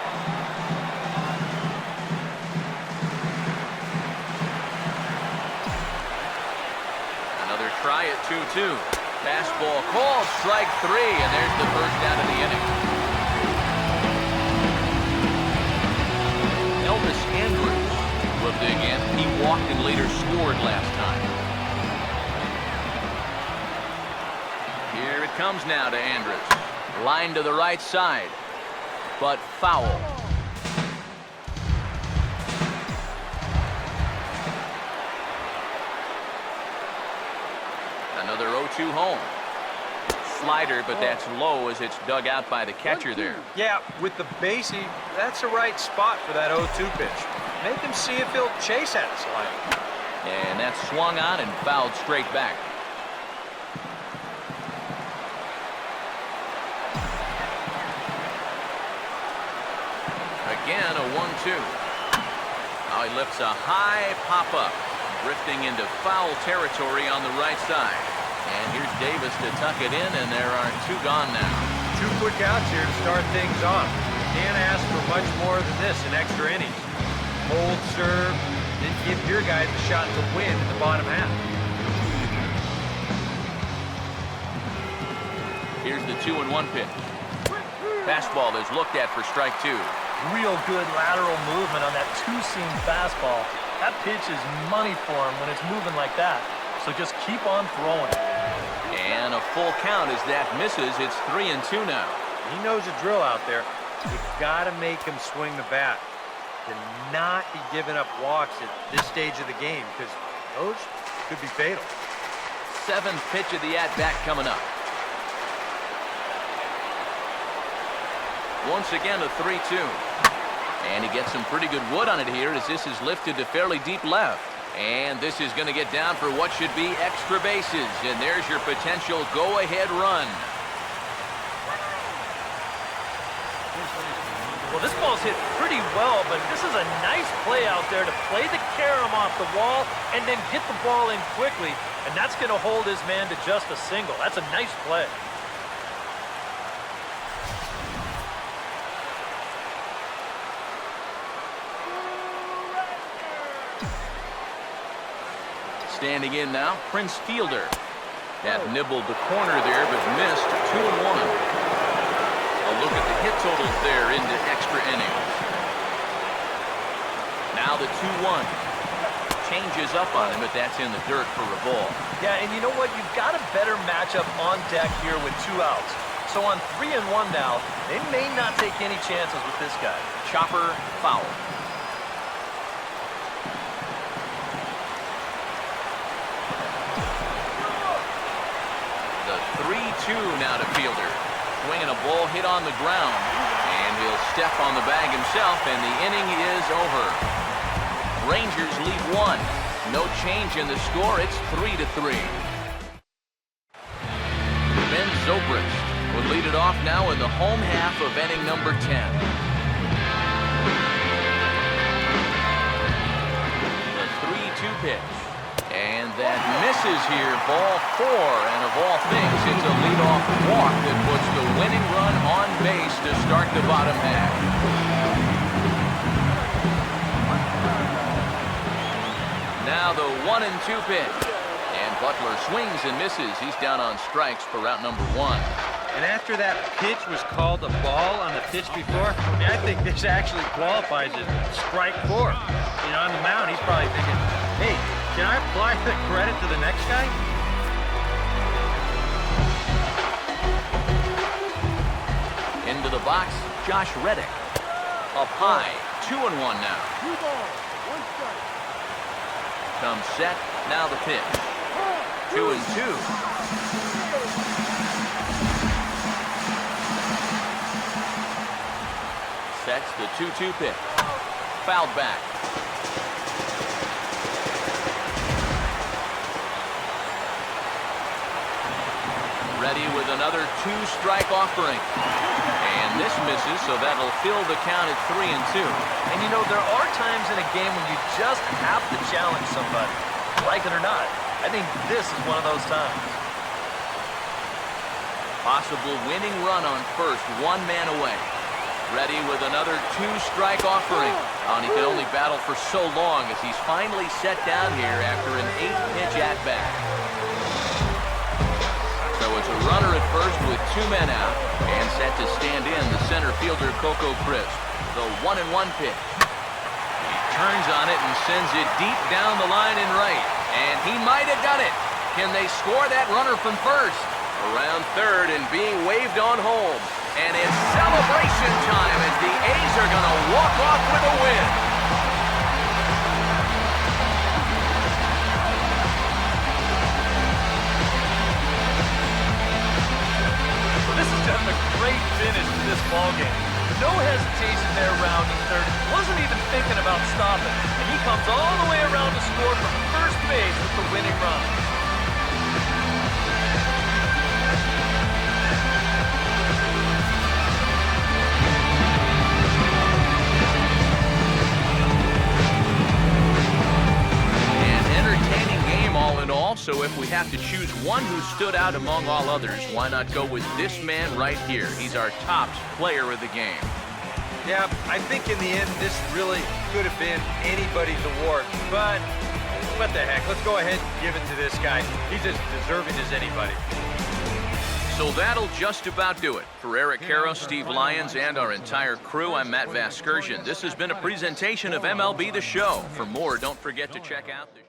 Another try at 2-2. Fastball called, strike 3, and there's the first out of the inning. Elvis Andrus will dig in. He walked and later scored last time. Here it comes now to Andrus. Line to the right side, but foul. Another 0-2 home. Slider, but that's low as it's dug out by the catcher there. Yeah, with the basey, that's the right spot for that 0-2 pitch. Make him see if he'll chase that slider. And that's swung on and fouled straight back. Again, a 1-2. Now he lifts a high pop-up, drifting into foul territory on the right side. And here's Davis to tuck it in, and there are 2 gone now. 2 quick outs here to start things off. Can't ask for much more than this in extra innings. Hold serve, then give your guys a shot to win in the bottom half. Here's the 2-1 pitch. Fastball is looked at for strike 2. Real good lateral movement on that two-seam fastball. That pitch is money for him when it's moving like that. So just keep on throwing it. And a full count as that misses. It's 3-2 now. He knows the drill out there. You gotta make him swing the bat. To not be giving up walks at this stage of the game, because those could be fatal. 7th pitch of the at-bat coming up. Once again, a 3-2. And he gets some pretty good wood on it here as this is lifted to fairly deep left. And this is going to get down for what should be extra bases. And there's your potential go-ahead run. Well, this ball's hit pretty well, but this is a nice play out there to play the carom off the wall and then get the ball in quickly. And that's going to hold his man to just a single. That's a nice play. Standing in now, Prince Fielder. That nibbled the corner there, but missed. 2-1. A look at the hit totals there into extra innings. Now the 2-1. Changes up on him, but that's in the dirt for a ball. Yeah, and you know what? You've got a better matchup on deck here with 2 outs. So on 3-1 now, they may not take any chances with this guy. Chopper foul. The 3-2 now to Fielder. Swinging a ball hit on the ground. And he'll step on the bag himself, and the inning is over. Rangers lead 1. No change in the score. It's 3-3. Ben Zobrist would lead it off now in the home half of inning number 10. The 3-2 pitch. And that misses here, ball 4, and of all things, it's a leadoff walk that puts the winning run on base to start the bottom half. Now the 1-2 pitch, and Butler swings and misses. He's down on strikes for route number 1. And after that pitch was called a ball on the pitch before, I think this actually qualifies as strike 4. You know, on the mound, he's probably thinking, hey, can I apply the credit to the next guy? Into the box, Josh Reddick. Up high, 2-1 now. 2 balls, 1 strike. Comes set, now the pitch. 2-2. Sets the 2-2 pitch. Fouled back. Ready with another 2-strike offering. And this misses, so that'll fill the count at 3-2. And you know, there are times in a game when you just have to challenge somebody. Like it or not, I think this is one of those times. Possible winning run on first, 1 man away. Ready with another 2-strike offering. And he can only battle for so long as he's finally set down here after an 8-pitch at-bat. So it's a runner at first with 2 men out. And set to stand in the center fielder, Coco Crisp. The 1-1 pitch. He turns on it and sends it deep down the line in right. And he might have done it. Can they score that runner from first? Around third and being waved on home. And it's celebration time as the A's are going to walk off with a win. This is just a great finish to this ballgame. No hesitation there rounding third. Wasn't even thinking about stopping. And he comes all the way around to score from first base with the winning run. So if we have to choose one who stood out among all others, why not go with this man right here? He's our top player of the game. Yeah, I think in the end, this really could have been anybody's award, but what the heck? Let's go ahead and give it to this guy. He's as deserving as anybody. So that'll just about do it. For Eric Caro, Steve Lyons, and our entire crew, I'm Matt Vasgersian. This has been a presentation of MLB The Show. For more, don't forget to check out the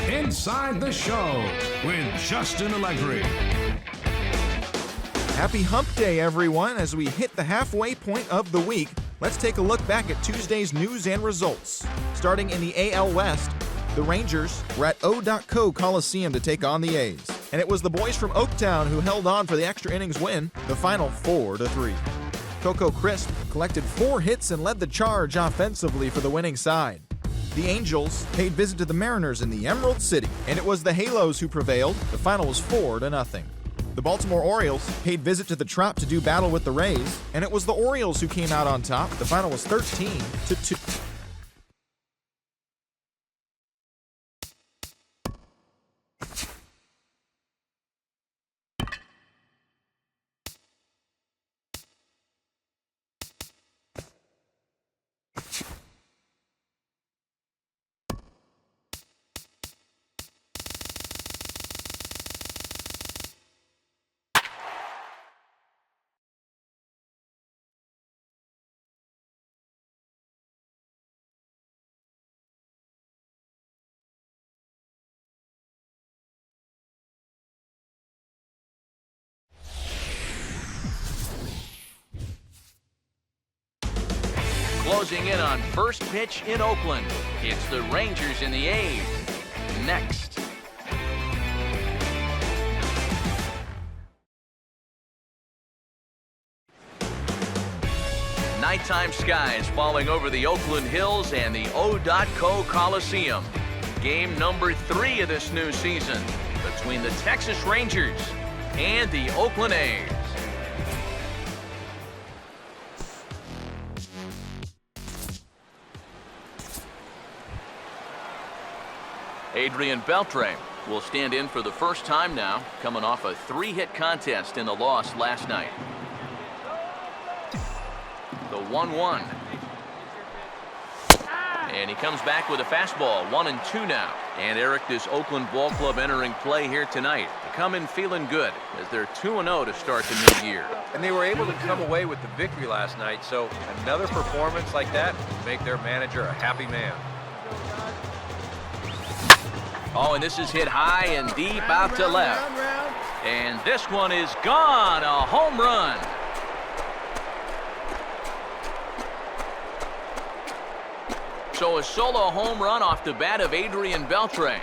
Inside the Show with Justin Allegri. Happy Hump Day, everyone. As we hit the halfway point of the week, let's take a look back at Tuesday's news and results. Starting in the AL West, the Rangers were at O.Co Coliseum to take on the A's. And it was the boys from Oaktown who held on for the extra innings win, the final 4-3. Coco Crisp collected 4 hits and led the charge offensively for the winning side. The Angels paid visit to the Mariners in the Emerald City, and it was the Halos who prevailed. The final was 4-0. The Baltimore Orioles paid visit to the Trop to do battle with the Rays, and it was the Orioles who came out on top. The final was 13-2. Closing in on first pitch in Oakland. It's the Rangers and the A's. Next. Nighttime skies falling over the Oakland Hills and the O.Co Coliseum. Game number 3 of this new season between the Texas Rangers and the Oakland A's. Adrian Beltre will stand in for the first time now, coming off a 3-hit contest in the loss last night. The 1-1. And he comes back with a fastball, 1-2 now. And Eric, this Oakland ball club entering play here tonight. They come in feeling good as they're 2-0 to start the new year. And they were able to come away with the victory last night, so another performance like that would make their manager a happy man. Oh, and this is hit high and deep out to left. And this one is gone. A home run. So a solo home run off the bat of Adrian Beltre,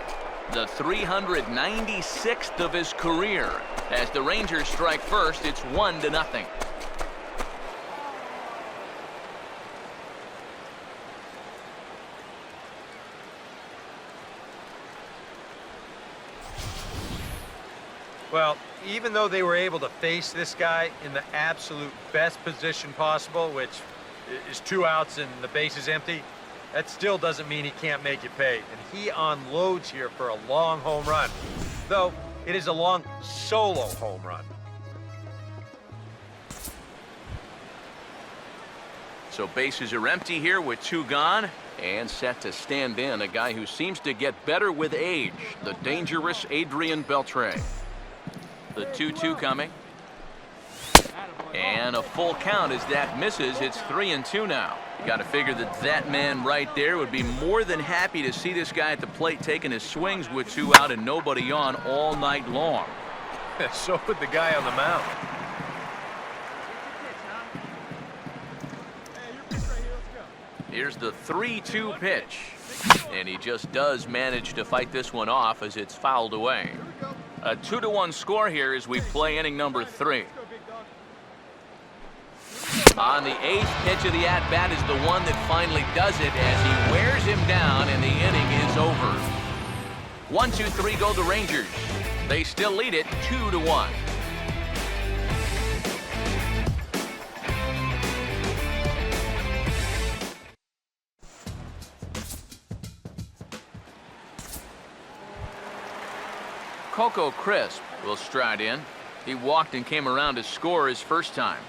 the 396th of his career. As the Rangers strike first, it's 1-0. Well, even though they were able to face this guy in the absolute best position possible, which is 2 outs and the base is empty, that still doesn't mean he can't make it pay. And he unloads here for a long home run, though it is a long solo home run. So bases are empty here with 2 gone. And set to stand in a guy who seems to get better with age, the dangerous Adrian Beltre. The 2-2 coming. And a full count as that misses. It's 3-2 now. You got to figure that man right there would be more than happy to see this guy at the plate taking his swings with 2 out and nobody on all night long. So would the guy on the mound. Here's the 3-2 pitch. And he just does manage to fight this one off as it's fouled away. A 2-1 score here as we play inning number 3. On the 8th pitch of the at-bat is the one that finally does it as he wears him down and the inning is over. 1-2-3 go the Rangers. They still lead it 2-1. Coco Crisp will stride in. He walked and came around to score his first time.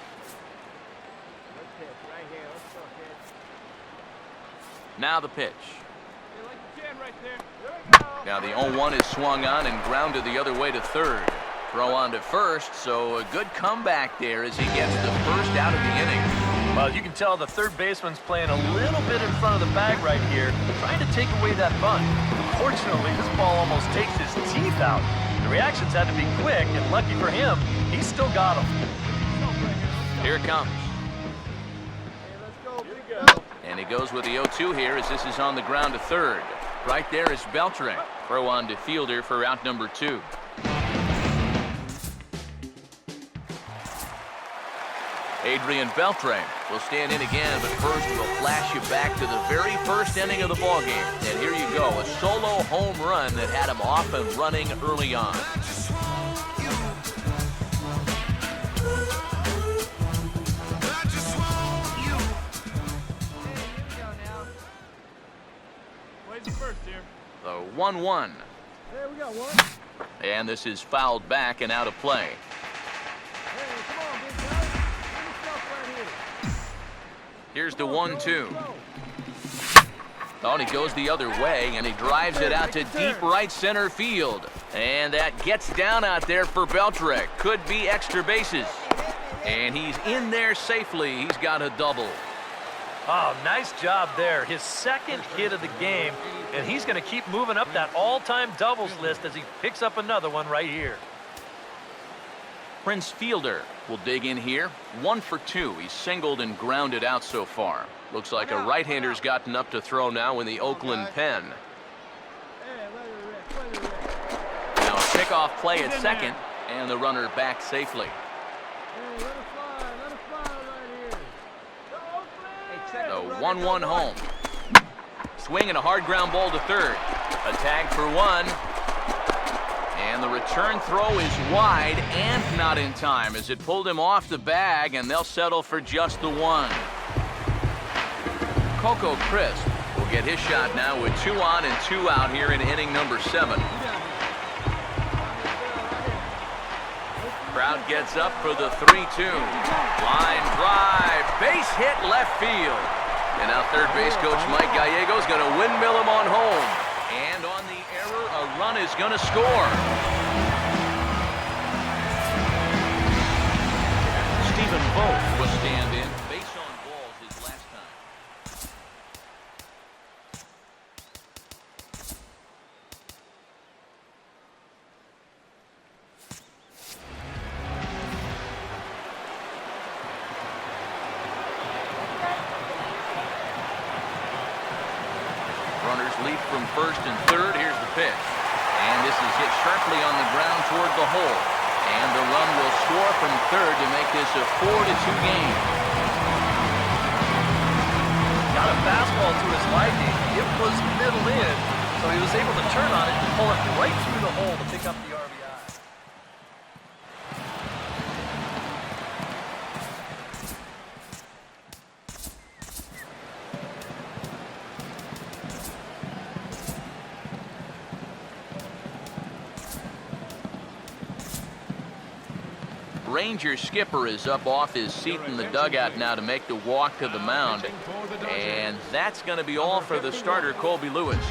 Now the pitch. Now the 0-1 is swung on and grounded the other way to third. Throw on to first, so a good comeback there as he gets the first out of the inning. Well, you can tell the third baseman's playing a little bit in front of the bag right here, trying to take away that bunt. Unfortunately, this ball almost takes his teeth out. The reactions had to be quick, and lucky for him, he still got him. Here it comes. And he goes with the 0-2 here as this is on the ground to third. Right there is Beltre. Throw on to fielder for out number 2. Adrian Beltre will stand in again, but first we'll flash you back to the very first inning of the ballgame. And here you go, a solo home run that had him off and running early on. The 1-1. Hey, we got one. And this is fouled back and out of play. Hey, come on, big guy. Get yourself right here. Here's the 1-2. Oh, and he goes the other way, and he drives it out to deep right center field. And that gets down out there for Beltre. Could be extra bases. And he's in there safely. He's got a double. Oh, nice job there. His second hit of the game, and he's going to keep moving up that all-time doubles list as he picks up another one right here. Prince Fielder will dig in here. 1 for 2. He's singled and grounded out so far. Looks like a right-hander's gotten up to throw now in the Oakland pen. Now a pickoff play at second, and the runner back safely. The 1-1 home. Swing and a hard ground ball to third. A tag for 1. And the return throw is wide and not in time as it pulled him off the bag, and they'll settle for just the 1. Coco Crisp will get his shot now with 2 on and 2 out here in inning number 7. Crowd gets up for the 3-2. Line drive, base hit left field. And now third base coach Mike Gallego is going to windmill him on home. And on the error, a run is going to score. Stephen Vogt will stand in. Base on balls his last time. first and third. Here's the pitch. And this is hit sharply on the ground toward the hole. And the run will score from third to make this a 4-2 game. Got a fastball to his liking. It was middle in, so he was able to turn on it and pull it right through the hole to pick up the RBI. Ranger skipper is up off his seat in the dugout now to make the walk to the mound. And that's going to be all for the starter, Colby Lewis.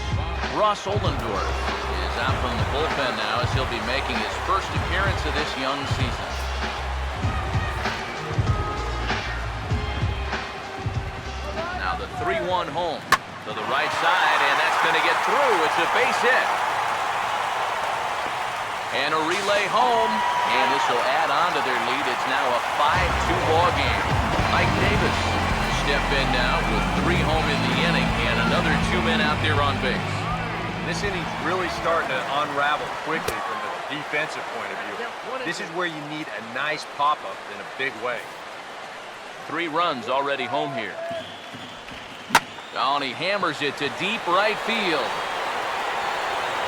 Ross Ollendorf is out from the bullpen now as he'll be making his first appearance of this young season. Now the 3-1 home to the right side, and that's going to get through. It's a base hit. And a relay home, and this will add on to their lead. It's now a 5-2 ball game. Mike Davis will step in now with 3 home in the inning and another 2 men out there on base. This inning's really starting to unravel quickly from the defensive point of view. This is where you need a nice pop-up in a big way. 3 runs already home here. Oh, and he hammers it to deep right field.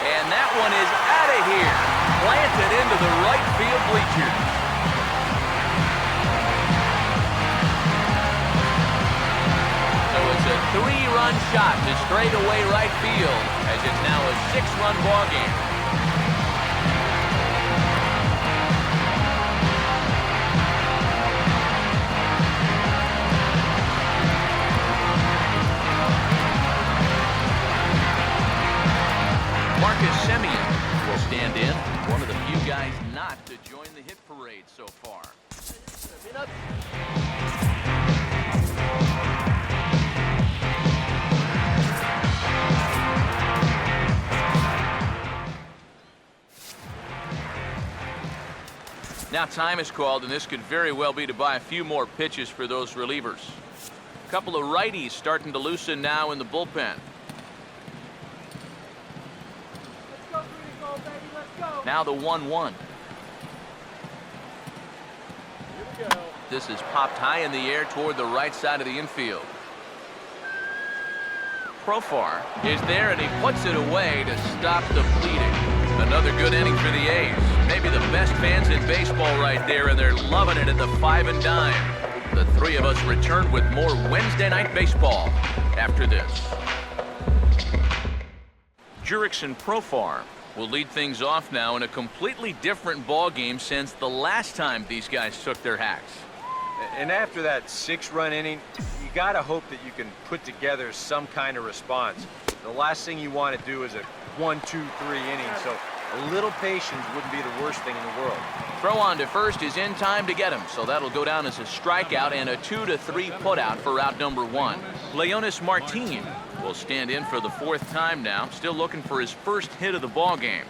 And that one is out of here. Planted into the right field bleachers. So it's a 3-run shot to straightaway right field as it's now a 6-run ball game. Marcus Semien will stand in, one of the few guys not to join the hit parade so far. Now time is called, and this could very well be to buy a few more pitches for those relievers. A couple of righties starting to loosen now in the bullpen. Now the 1-1. This is popped high in the air toward the right side of the infield. Profar is there, and he puts it away to stop the bleeding. Another good inning for the A's. Maybe the best fans in baseball right there, and they're loving it at the 5 and dime. The 3 of us return with more Wednesday Night Baseball after this. Jurickson Profar will lead things off now in a completely different ball game since the last time these guys took their hacks. And after that 6-run inning, you got to hope that you can put together some kind of response. The last thing you want to do is a 1, 2, 3 inning, so a little patience wouldn't be the worst thing in the world. Throw on to first is in time to get him, so that'll go down as a strikeout and a 2-3 putout for out number 1. Leonis Martin will stand in for the 4th time now, still looking for his first hit of the ball game.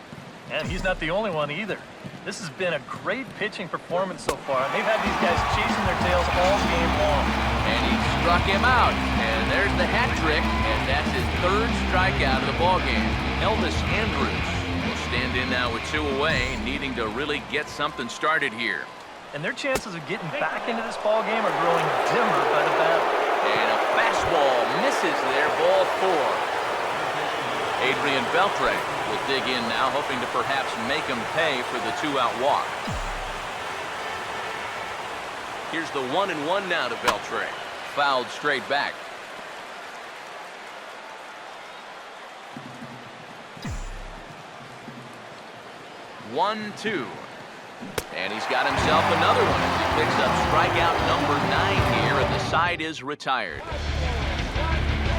And he's not the only one either. This has been a great pitching performance so far. They've had these guys chasing their tails all game long. And he struck him out. And there's the hat trick, and that's his 3rd strikeout of the ball game. Elvis Andrus will stand in now with 2 away, needing to really get something started here. And their chances of getting back into this ball game are growing dimmer by the battle. And a fastball misses there, ball 4. Adrian Beltre will dig in now, hoping to perhaps make him pay for the 2-out walk. Here's the 1-1 now to Beltre. Fouled straight back. One, 2. And he's got himself another one as he picks up strikeout number 9 here, and the side is retired.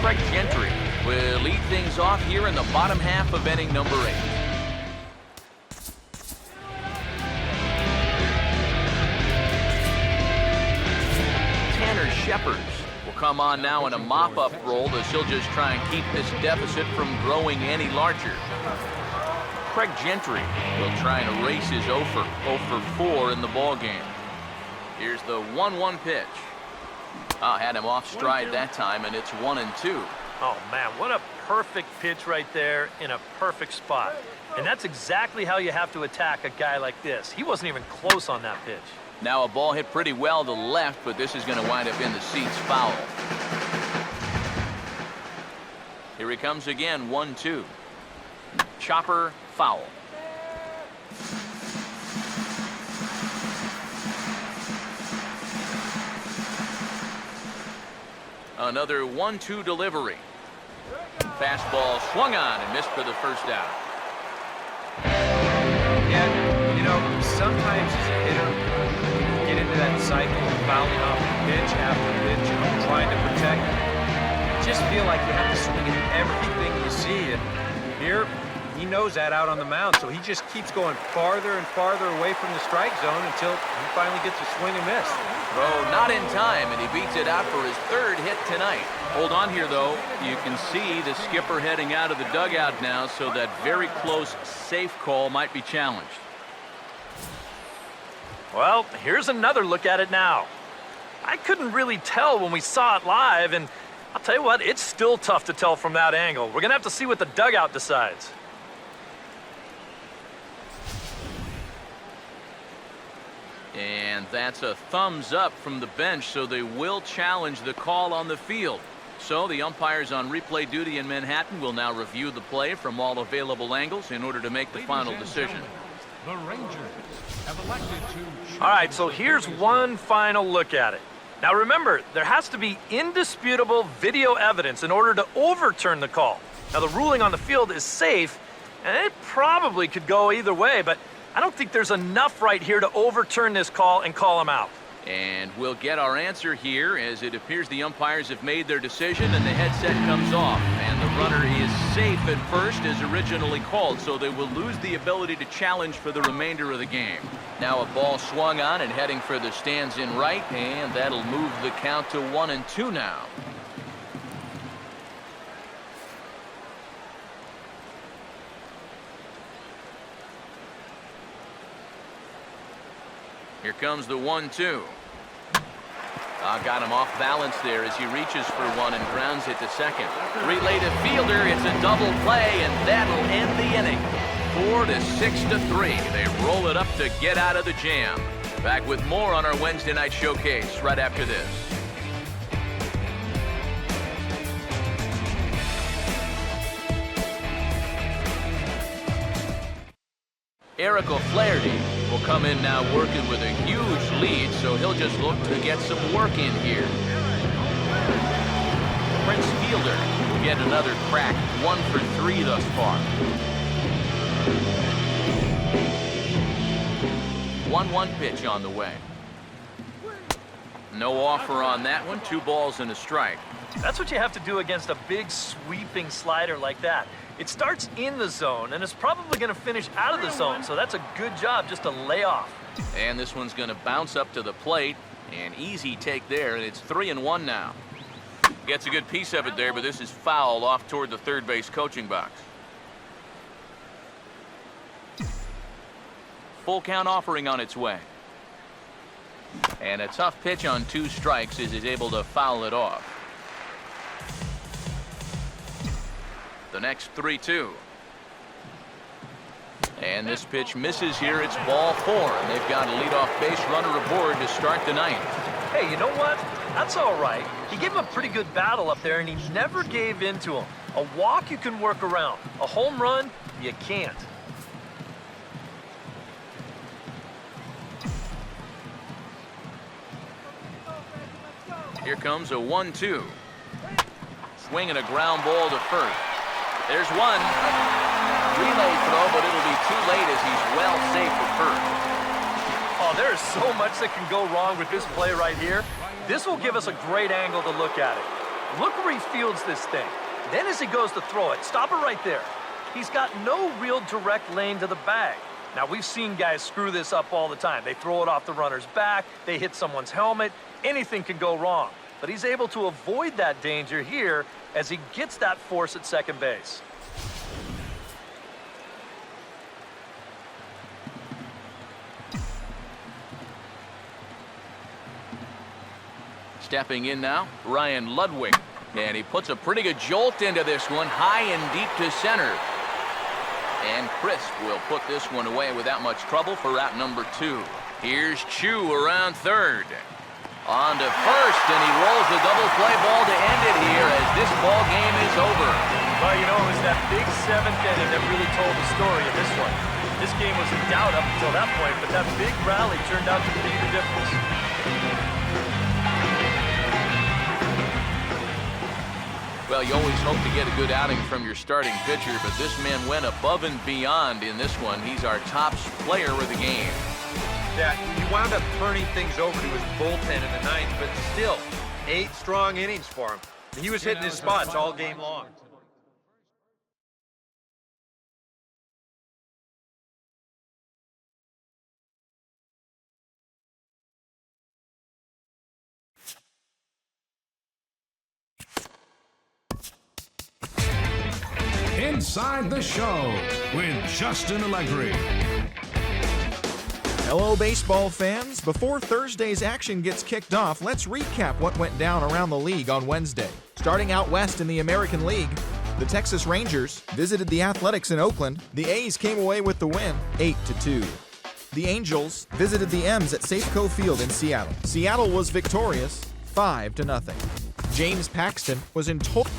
Craig Gentry will lead things off here in the bottom half of inning number 8. Tanner Shepard will come on now in a mop-up role as he'll just try and keep this deficit from growing any larger. Craig Gentry will try and erase his 0 for 4 in the ball game. Here's the 1-1 pitch. Had him off stride that time, and it's 1-2. Oh, man, what a perfect pitch right there in a perfect spot. And that's exactly how you have to attack a guy like this. He wasn't even close on that pitch. Now a ball hit pretty well to the left, but this is going to wind up in the seats foul. Here he comes again, 1-2. Chopper, foul. Another 1-2 delivery. Fastball swung on and missed for the first out. Yeah, you know, sometimes as a hitter, you get into that cycle of fouling off pitch after pitch, trying to protect. You just feel like you have to swing at everything you see. And here, he knows that out on the mound, so he just keeps going farther and farther away from the strike zone until he finally gets a swing and miss. Throw not in time, and he beats it out for his third hit tonight. Hold on here, though. You can see the skipper heading out of the dugout now, so that very close, safe call might be challenged. Well, here's another look at it now. I couldn't really tell when we saw it live, and I'll tell you what, it's still tough to tell from that angle. We're going to have to see what the dugout decides. And that's a thumbs up from the bench, so they will challenge the call on the field. So the umpires on replay duty in Manhattan will now review the play from all available angles in order to make the final decision. The Rangers have elected to... All right, so here's one final look at it. Now remember, there has to be indisputable video evidence in order to overturn the call. Now the ruling on the field is safe, and it probably could go either way, but I don't think there's enough right here to overturn this call and call him out. And we'll get our answer here, as it appears the umpires have made their decision and the headset comes off. And the runner is safe at first as originally called, so they will lose the ability to challenge for the remainder of the game. Now a ball swung on and heading for the stands in right, and that'll move the count to 1-2 now. Here comes the 1-2. Got him off balance there as he reaches for one and grounds it to second. Relay to fielder, it's a double play, and that'll end the inning. 4-6-3. They roll it up to get out of the jam. Back with more on our Wednesday night showcase right after this. Eric O'Flaherty will come in now working with a huge lead, so he'll just look to get some work in here. Prince Fielder will get another crack, 1 for 3 thus far. 1-1 pitch on the way. No offer on that one, 2 balls and a strike. That's what you have to do against a big sweeping slider like that. It starts in the zone, and it's probably going to finish out of the zone, so that's a good job just to lay off. And this one's going to bounce up to the plate. An easy take there, and it's 3-1 now. Gets a good piece of it there, but this is foul off toward the third base coaching box. Full count offering on its way. And a tough pitch on 2 strikes as he's able to foul it off. The next 3-2. And this pitch misses here. It's ball 4, and they've got a leadoff base runner aboard to start the ninth. Hey, you know what? That's all right. He gave him a pretty good battle up there, and he never gave in to him. A walk you can work around. A home run, you can't. Here comes a 1-2. Swinging a ground ball to first. There's one. Relay throw, but it'll be too late as he's well safe at first. Oh, there is so much that can go wrong with this play right here. This will give us a great angle to look at it. Look where he fields this thing. Then as he goes to throw it, stop it right there. He's got no real direct lane to the bag. Now, we've seen guys screw this up all the time. They throw it off the runner's back, they hit someone's helmet, anything can go wrong. But he's able to avoid that danger here as he gets that force at second base. Stepping in now, Ryan Ludwig. And he puts a pretty good jolt into this one, high and deep to center. And Crisp will put this one away without much trouble for out number 2. Here's Chu around third. On to first, and he rolls the double play ball to end it here as this ball game is over. Well, you know, it was that big 7th inning that really told the story of this one. This game was in doubt up until that point, but that big rally turned out to be the difference. Well, you always hope to get a good outing from your starting pitcher, but this man went above and beyond in this one. He's our top player of the game. Yeah, he wound up turning things over to his bullpen in the 9th, but still, 8 strong innings for him. He was hitting his spots all game long. Inside the Show with Justin Allegri. Hello, baseball fans. Before Thursday's action gets kicked off, let's recap what went down around the league on Wednesday. Starting out west in the American League, the Texas Rangers visited the Athletics in Oakland. The A's came away with the win, 8-2. The Angels visited the M's at Safeco Field in Seattle. Seattle was victorious, 5-0. James Paxton was in total.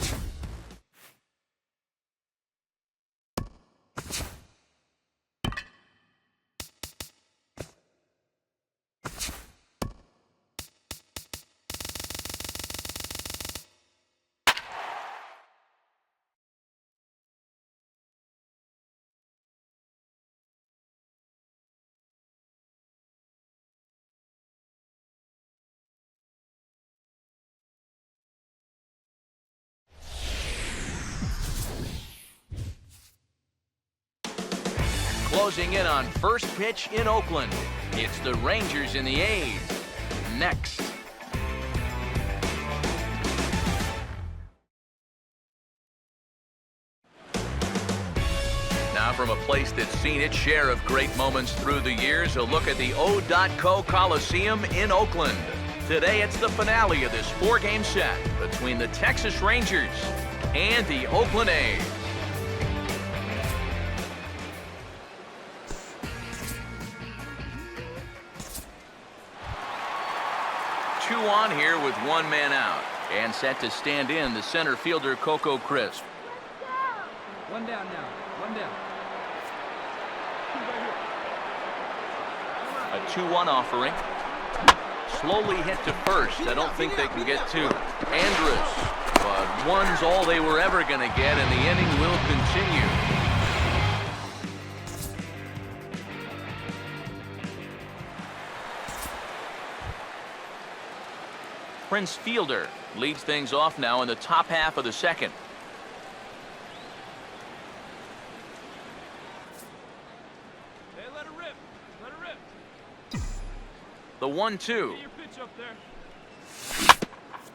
Closing in on first pitch in Oakland. It's the Rangers and the A's. Next. Now from a place that's seen its share of great moments through the years, a look at the O.co Coliseum in Oakland. Today it's the finale of this 4-game set between the Texas Rangers and the Oakland A's. 2 on here with 1 man out. And set to stand in, the center fielder, Coco Crisp. 1 down now. 1 down. A 2-1 offering. Slowly hit to first. I don't think they can get 2. Andrus. But 1's all they were ever going to get, and the inning will continue. Prince Fielder leads things off now in the top half of the second. Hey, let it rip. Let it rip. The 1-2. Get your pitch up there.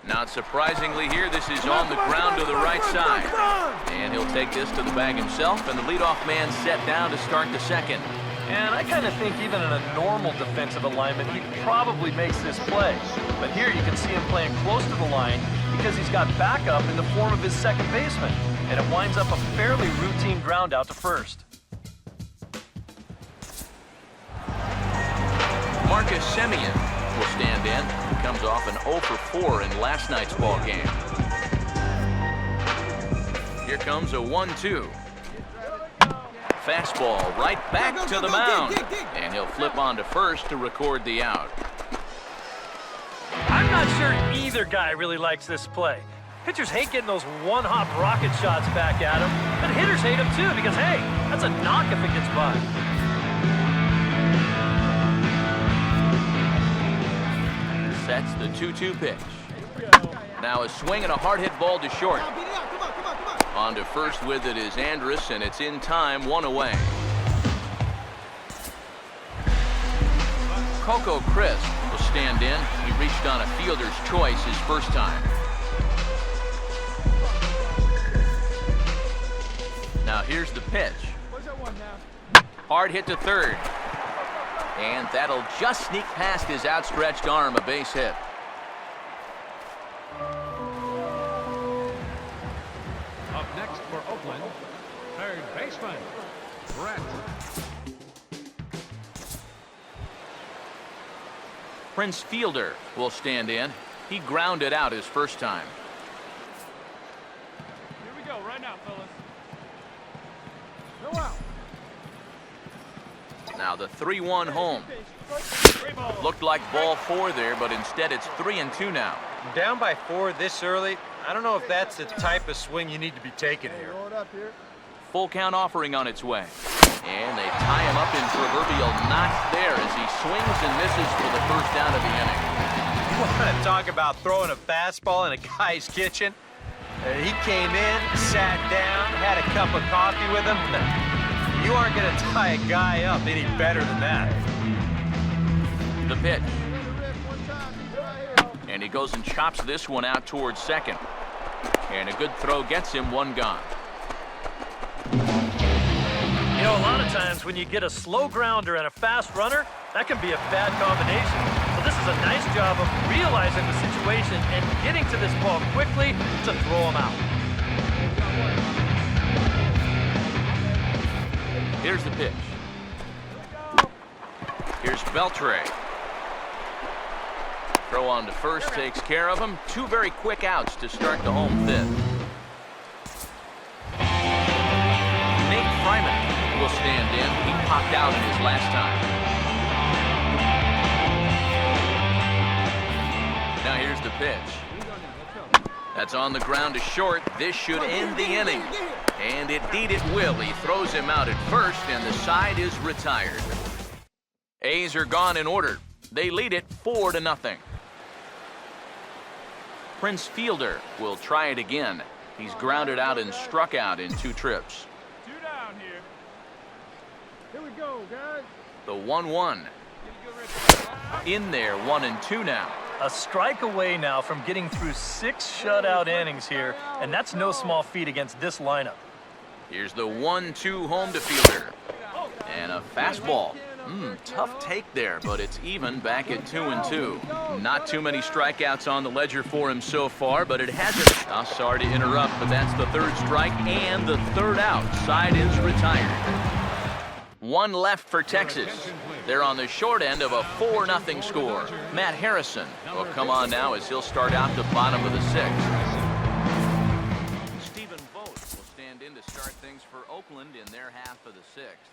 Not surprisingly here, this is on the ground to the right side. And he'll take this to the bag himself, and the leadoff man set down to start the second. And I kind of think even in a normal defensive alignment, he probably makes this play. But here you can see him playing close to the line because he's got backup in the form of his second baseman. And it winds up a fairly routine ground out to first. Marcus Semien will stand in. He comes off an 0 for 4 in last night's ball game. Here comes a 1-2. Fastball right back to the mound. And he'll flip on to first to record the out. I'm not sure either guy really likes this play. Pitchers hate getting those one-hop rocket shots back at them, but hitters hate them too because, hey, that's a knock if it gets by. Sets the 2-2 pitch. Now a swing and a hard hit ball to short. On to first with it is Andrus, and it's in time, 1 away. Coco Crisp will stand in. He reached on a fielder's choice his first time. Now here's the pitch. Hard hit to third. And that'll just sneak past his outstretched arm, a base hit. baseman, Brett. Prince Fielder will stand in. He grounded out his first time. Here we go, right now, fellas. No out. Now the 3-1 home. Looked like ball 4 there, but instead it's 3-2 now. Down by 4 this early, I don't know if that's the type of swing you need to be taking here. Roll it up here. Full count offering on its way. And they tie him up in proverbial knots there as he swings and misses for the first down of the inning. You want to talk about throwing a fastball in a guy's kitchen? He came in, sat down, had a cup of coffee with him. You aren't going to tie a guy up any better than that. The pitch. And he goes and chops this one out towards second. And a good throw gets him one gone. You know, a lot of times when you get a slow grounder and a fast runner, that can be a bad combination. So this is a nice job of realizing the situation and getting to this ball quickly to throw him out. Here's the pitch. Here's Beltre. Throw on to first takes care of him. 2 very quick outs to start the home fifth. Nate Fryman will stand in. He popped out in his last time. Now here's the pitch. That's on the ground to short. This should end the inning. And indeed it will. He throws him out at first, and the side is retired. A's are gone in order. They lead it 4-0. Prince Fielder will try it again. He's grounded out and struck out in 2 trips. 2 down here. Here we go, guys. The 1-1. In there, 1-2 now. A strike away now from getting through 6 shutout innings here, and that's no small feat against this lineup. Here's the 1-2 home to Fielder. And a fastball. Tough take there, but it's even back at 2-2. Not too many strikeouts on the ledger for him so far, but it hasn't. Oh, sorry to interrupt, but that's the 3rd strike and the 3rd out. Side is retired. 1 left for Texas. They're on the short end of a 4-0 score. Matt Harrison will come on now as he'll start out the bottom of the 6th. Stephen Vogt will stand in to start things for Oakland in their half of the 6th.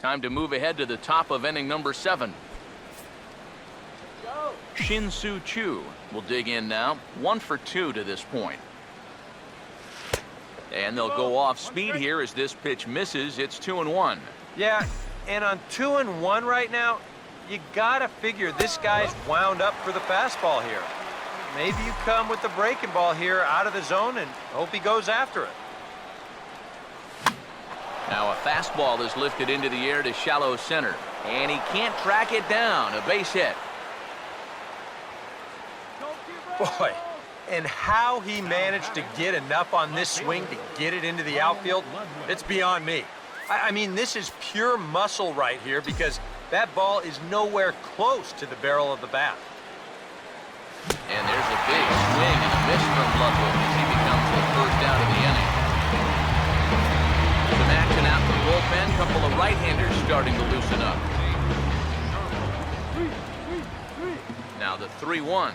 Time to move ahead to the top of inning number 7. Shin-Soo Choo will dig in now. 1 for 2 to this point. And they'll go off speed here as this pitch misses. It's 2-1. Yeah, and on 2-1 right now, you gotta figure this guy's wound up for the fastball here. Maybe you come with the breaking ball here out of the zone and hope he goes after it. Now a fastball is lifted into the air to shallow center. And he can't track it down. A base hit. Boy, and how he managed to get enough on this swing to get it into the outfield, it's beyond me. I mean, this is pure muscle right here because that ball is nowhere close to the barrel of the bat. And there's a big swing and a miss from Ludwig as he becomes the 1st out of the inning. Some action out from the bullpen. Couple of right-handers starting to loosen up. Now the 3-1.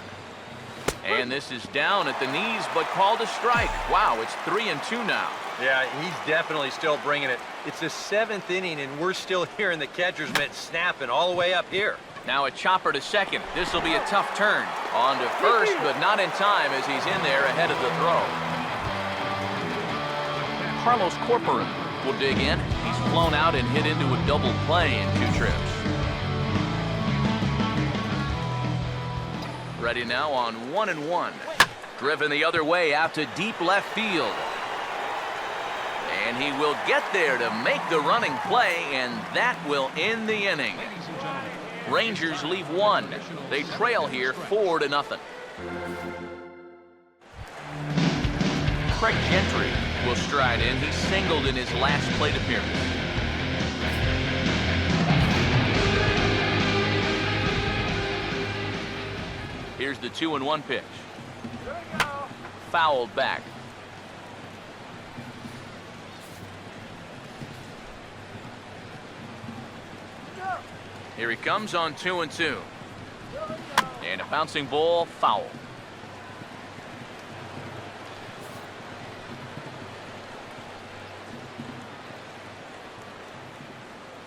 And this is down at the knees, but called a strike. Wow, it's 3-2 now. Yeah, he's definitely still bringing it. It's the 7th inning, and we're still hearing the catcher's mitt snapping all the way up here. Now a chopper to second. This will be a tough turn. On to first, but not in time as he's in there ahead of the throw. Carlos Corcoran will dig in. He's flown out and hit into a double play in 2 trips. Ready now on 1-1. Driven the other way out to deep left field. And he will get there to make the running play, and that will end the inning. Rangers leave 1. They trail here 4-0. Craig Gentry will stride in. He singled in his last plate appearance. Here's the 2-1 pitch. Fouled back. Here he comes on 2-2. And a bouncing ball, foul.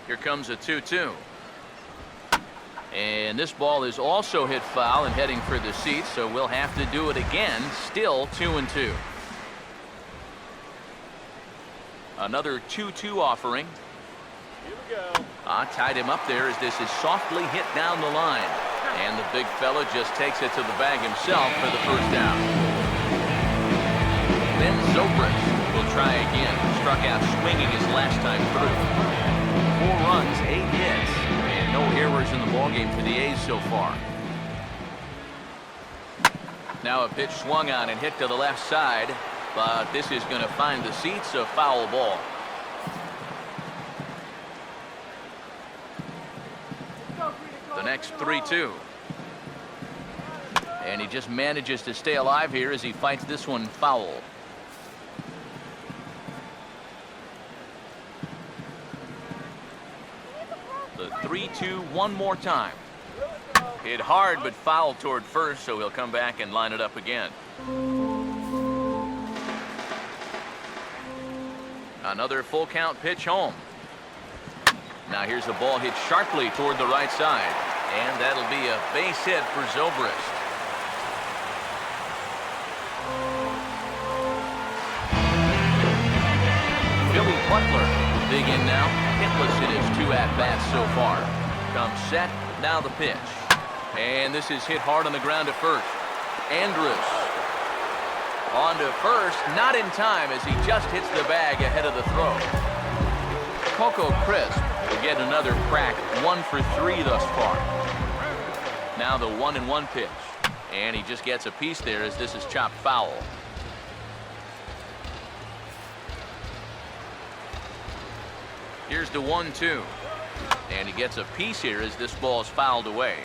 Here comes a 2-2. And this ball is also hit foul and heading for the seats, so we'll have to do it again. Still 2-2. Another 2-2 offering. Here we go. Tied him up there as this is softly hit down the line. And the big fella just takes it to the bag himself for the first down. Then Zobrist will try again. Struck out swinging his last time through. 4 runs, 8 hits, and no errors in the ballgame for the A's so far. Now a pitch swung on and hit to the left side, but this is going to find the seats, a foul ball. The next 3-2. And he just manages to stay alive here as he fights this one foul. The 3-2 one more time. Hit hard but foul toward first, so he'll come back and line it up again. Another full count pitch home. Now here's a ball hit sharply toward the right side, and that'll be a base hit for Zobrist. Billy Butler will dig in now, hitless in his 2 at-bats so far. Comes set, now the pitch. And this is hit hard on the ground to first. Andrus on to first, not in time as he just hits the bag ahead of the throw. Coco Crisp will get another crack, 1 for 3 thus far. Now the 1-1 pitch, and he just gets a piece there as this is chopped foul. Here's the 1-2, and he gets a piece here as this ball is fouled away.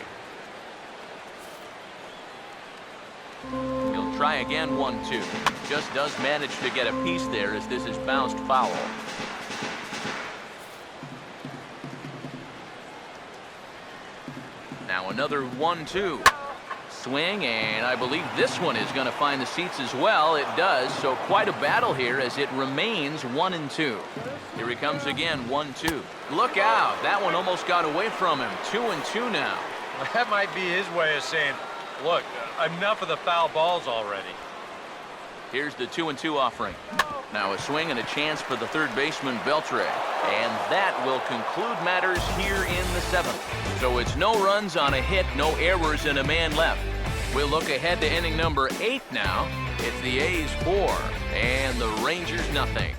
He'll try again, 1-2. Just does manage to get a piece there as this is bounced foul. Now another 1-2. Swing, and I believe this one is going to find the seats as well. It does, so quite a battle here as it remains 1-2. Here he comes again, 1-2. Look out, that one almost got away from him. 2-2 now. That might be his way of saying, look, enough of the foul balls already. Here's the 2-2 offering. Now a swing and a chance for the third baseman, Beltre. And that will conclude matters here in the 7th. So it's no runs on a hit, no errors, and a man left. We'll look ahead to inning number 8 now. It's the A's 4 and the Rangers nothing.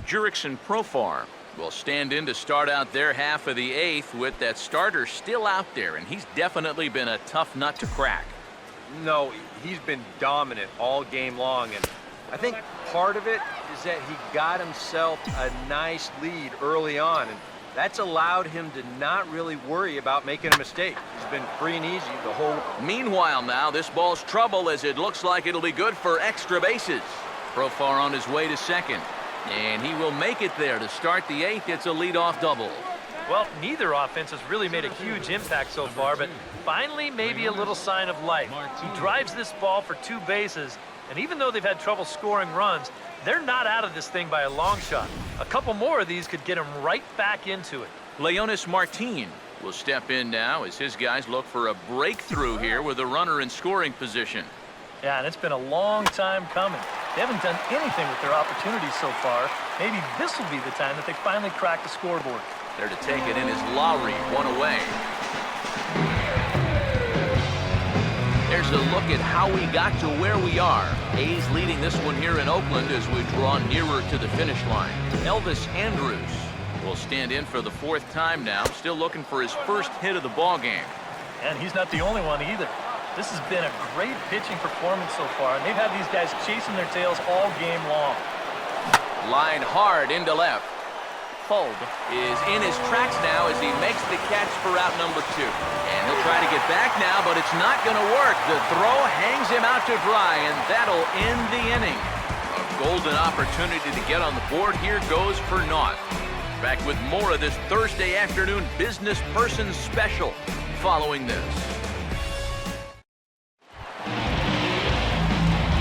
Jurickson Profar will stand in to start out their half of the 8th with that starter still out there, and he's definitely been a tough nut to crack. No, he's been dominant all game long, and I think part of it is that he got himself a nice lead early on, and that's allowed him to not really worry about making a mistake. He's been free and easy the whole. Meanwhile now, this ball's trouble as it looks like it'll be good for extra bases. Profar on his way to second, and he will make it there to start the 8th. It's a leadoff double. Well, neither offense has really made a huge impact so far, but finally maybe a little sign of life. He drives this ball for 2 bases, and even though they've had trouble scoring runs, they're not out of this thing by a long shot. A couple more of these could get him right back into it. Leonis Martin will step in now as his guys look for a breakthrough here with a runner in scoring position. Yeah, and it's been a long time coming. They haven't done anything with their opportunities so far. Maybe this will be the time that they finally crack the scoreboard. There to take it in is Lowry, 1 away. There's a look at how we got to where we are. A's leading this one here in Oakland as we draw nearer to the finish line. Elvis Andrus will stand in for the 4th time now, still looking for his first hit of the ball game. And he's not the only one either. This has been a great pitching performance so far, and they've had these guys chasing their tails all game long. Line hard into left. pulled, is in his tracks now as he makes the catch for out number 2. And he'll try to get back now, but it's not going to work. The throw hangs him out to dry, and that'll end the inning. A golden opportunity to get on the board here goes for naught. Back with more of this Thursday afternoon business person special following this.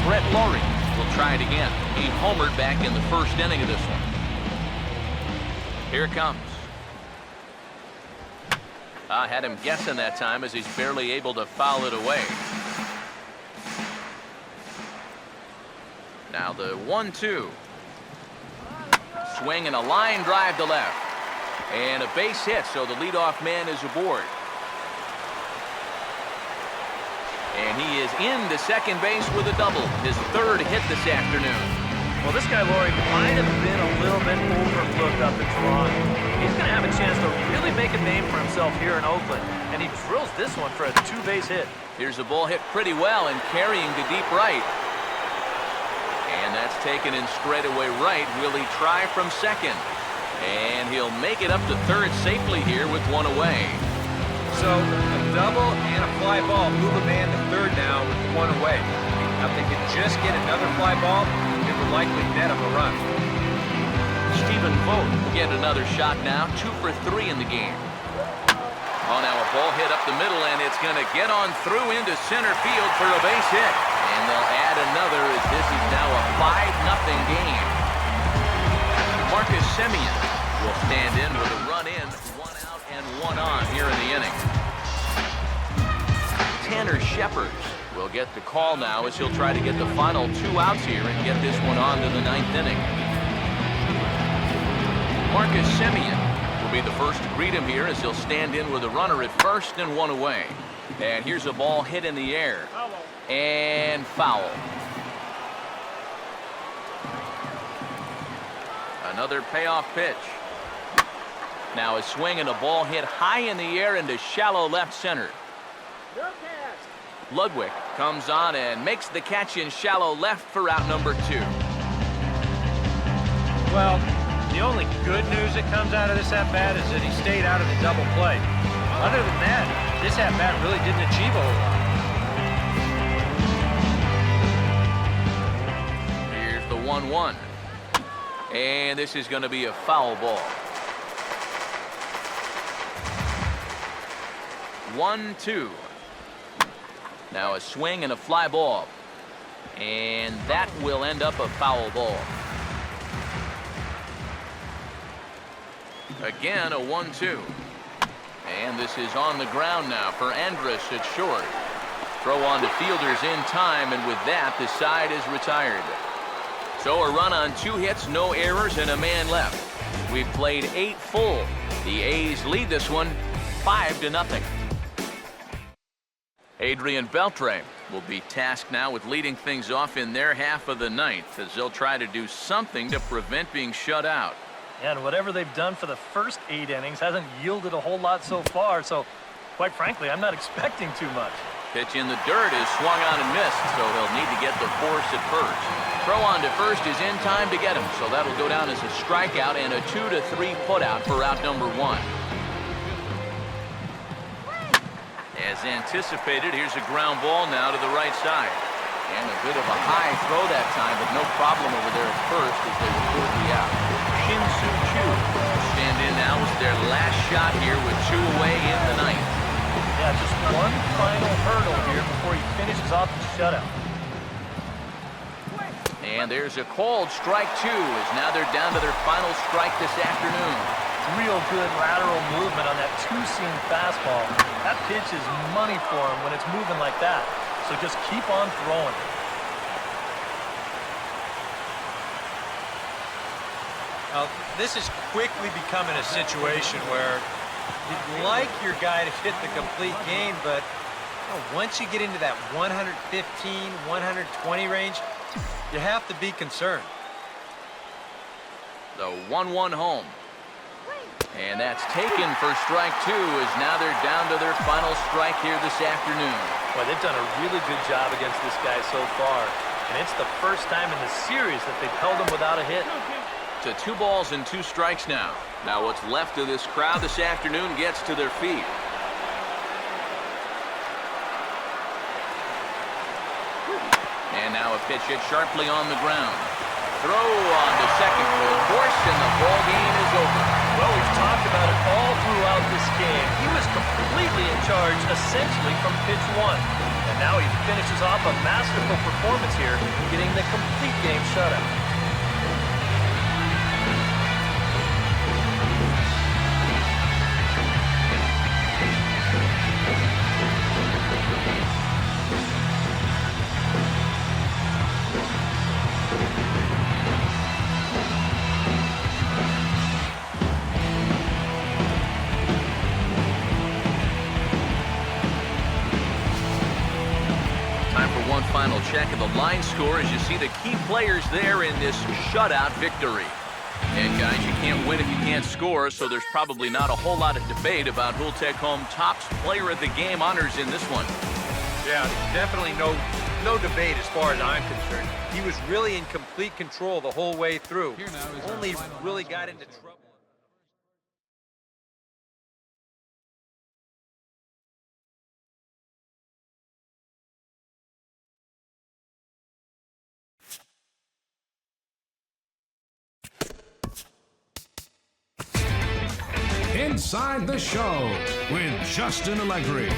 Brett Laurie will try it again. He homered back in the first inning of this one. Here it comes. I had him guessing that time as he's barely able to foul it away. Now the 1-2. Swing and a line drive to left. And a base hit, so the leadoff man is aboard. And he is into second base with a double. His third hit this afternoon. Well, this guy, Laurie, might have been a little bit overlooked up in Toronto. He's going to have a chance to really make a name for himself here in Oakland. And he drills this one for a 2-base hit. Here's a ball hit pretty well and carrying to deep right. And that's taken in straightaway right. Will he try from second? And he'll make it up to third safely here with one away. So a double and a fly ball move a man to third now with one away. Now if they could just get another fly ball, it would likely net him a run. Stephen Vogt will get another shot now. 2 for 3 in the game. Oh, now a ball hit up the middle, and it's going to get on through into center field for a base hit. And they'll add another as this is now a 5-0 game. Marcus Semien will stand in with a run in, 1 out and 1 on here in the inning. Tanner Shepard will get the call now as he'll try to get the final 2 outs here and get this one on to the 9th inning. Marcus Semien will be the first to greet him here as he'll stand in with a runner at first and 1 away. And here's a ball hit in the air. And foul. Another payoff pitch. Now a swing and a ball hit high in the air into shallow left center. Ludwig comes on and makes the catch in shallow left for out number 2. Well, the only good news that comes out of this at-bat is that he stayed out of the double play. Other than that, this at-bat really didn't achieve a whole lot. Here's the 1-1. And this is going to be a foul ball. 1-2. Now a swing and a fly ball. And that will end up a foul ball. Again, a 1-2. And this is on the ground now for Andrus at short. Throw on to fielders in time, and with that, the side is retired. So a run on 2 hits, no errors, and a man left. We've played 8 full. The A's lead this one 5-0. Adrian Beltre will be tasked now with leading things off in their half of the 9th as they'll try to do something to prevent being shut out. And whatever they've done for the first 8 innings hasn't yielded a whole lot so far, so quite frankly, I'm not expecting too much. Pitch in the dirt is swung on and missed, so he'll need to get the force at first. Throw on to first is in time to get him, so that'll go down as a strikeout and a 2-3 putout for out number 1. As anticipated, here's a ground ball now to the right side. And a bit of a high throw that time, but no problem over there at first as they record the out. Shin-Soo Choo will stand in now as their last shot here with 2 away in the 9th. Yeah, just one final hurdle here before he finishes off the shutout. And there's a called strike 2 as now they're down to their final strike this afternoon. Real good lateral movement on that 2-seam fastball. That pitch is money for him when it's moving like that. So just keep on throwing. This is quickly becoming a situation where you'd like your guy to hit the complete game, but once you get into that 115, 120 range, you have to be concerned. The 1-1 home. And that's taken for strike 2 as now they're down to their final strike here this afternoon. Boy, they've done a really good job against this guy so far. And it's the first time in the series that they've held him without a hit. To 2 balls and 2 strikes now. Now what's left of this crowd this afternoon gets to their feet. And now a pitch hit sharply on the ground. Throw on to second for the course, and the ball game is over. Well, we've talked about it all throughout this game. He was completely in charge, essentially, from pitch 1. And now he finishes off a masterful performance here, getting the complete game shutout. One final check of the line score as you see the key players there in this shutout victory. And guys, you can't win if you can't score, so there's probably not a whole lot of debate about who'll take home top player of the game honors in this one. Yeah, definitely no debate as far as I'm concerned. He was really in complete control the whole way through. Only really got into trouble. Inside the Show with Justin Allegri.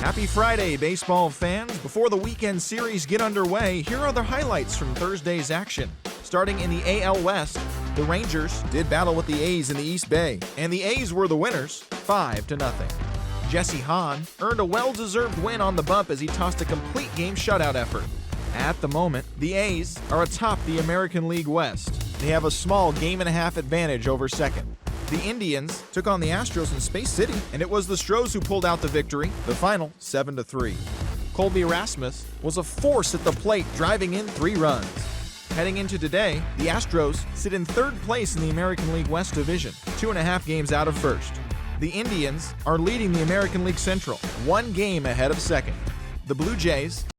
Happy Friday, baseball fans. Before the weekend series get underway, here are the highlights from Thursday's action. Starting in the AL West, the Rangers did battle with the A's in the East Bay, and the A's were the winners, 5-0. Jesse Hahn earned a well-deserved win on the bump as he tossed a complete game shutout effort. At the moment, the A's are atop the American League West. They have a small game-and-a-half advantage over second. The Indians took on the Astros in Space City, and it was the Stros who pulled out the victory, the final 7-3. Colby Rasmus was a force at the plate, driving in 3 runs. Heading into today, the Astros sit in 3rd place in the American League West Division, 2.5 games out of first. The Indians are leading the American League Central, 1 game ahead of second. The Blue Jays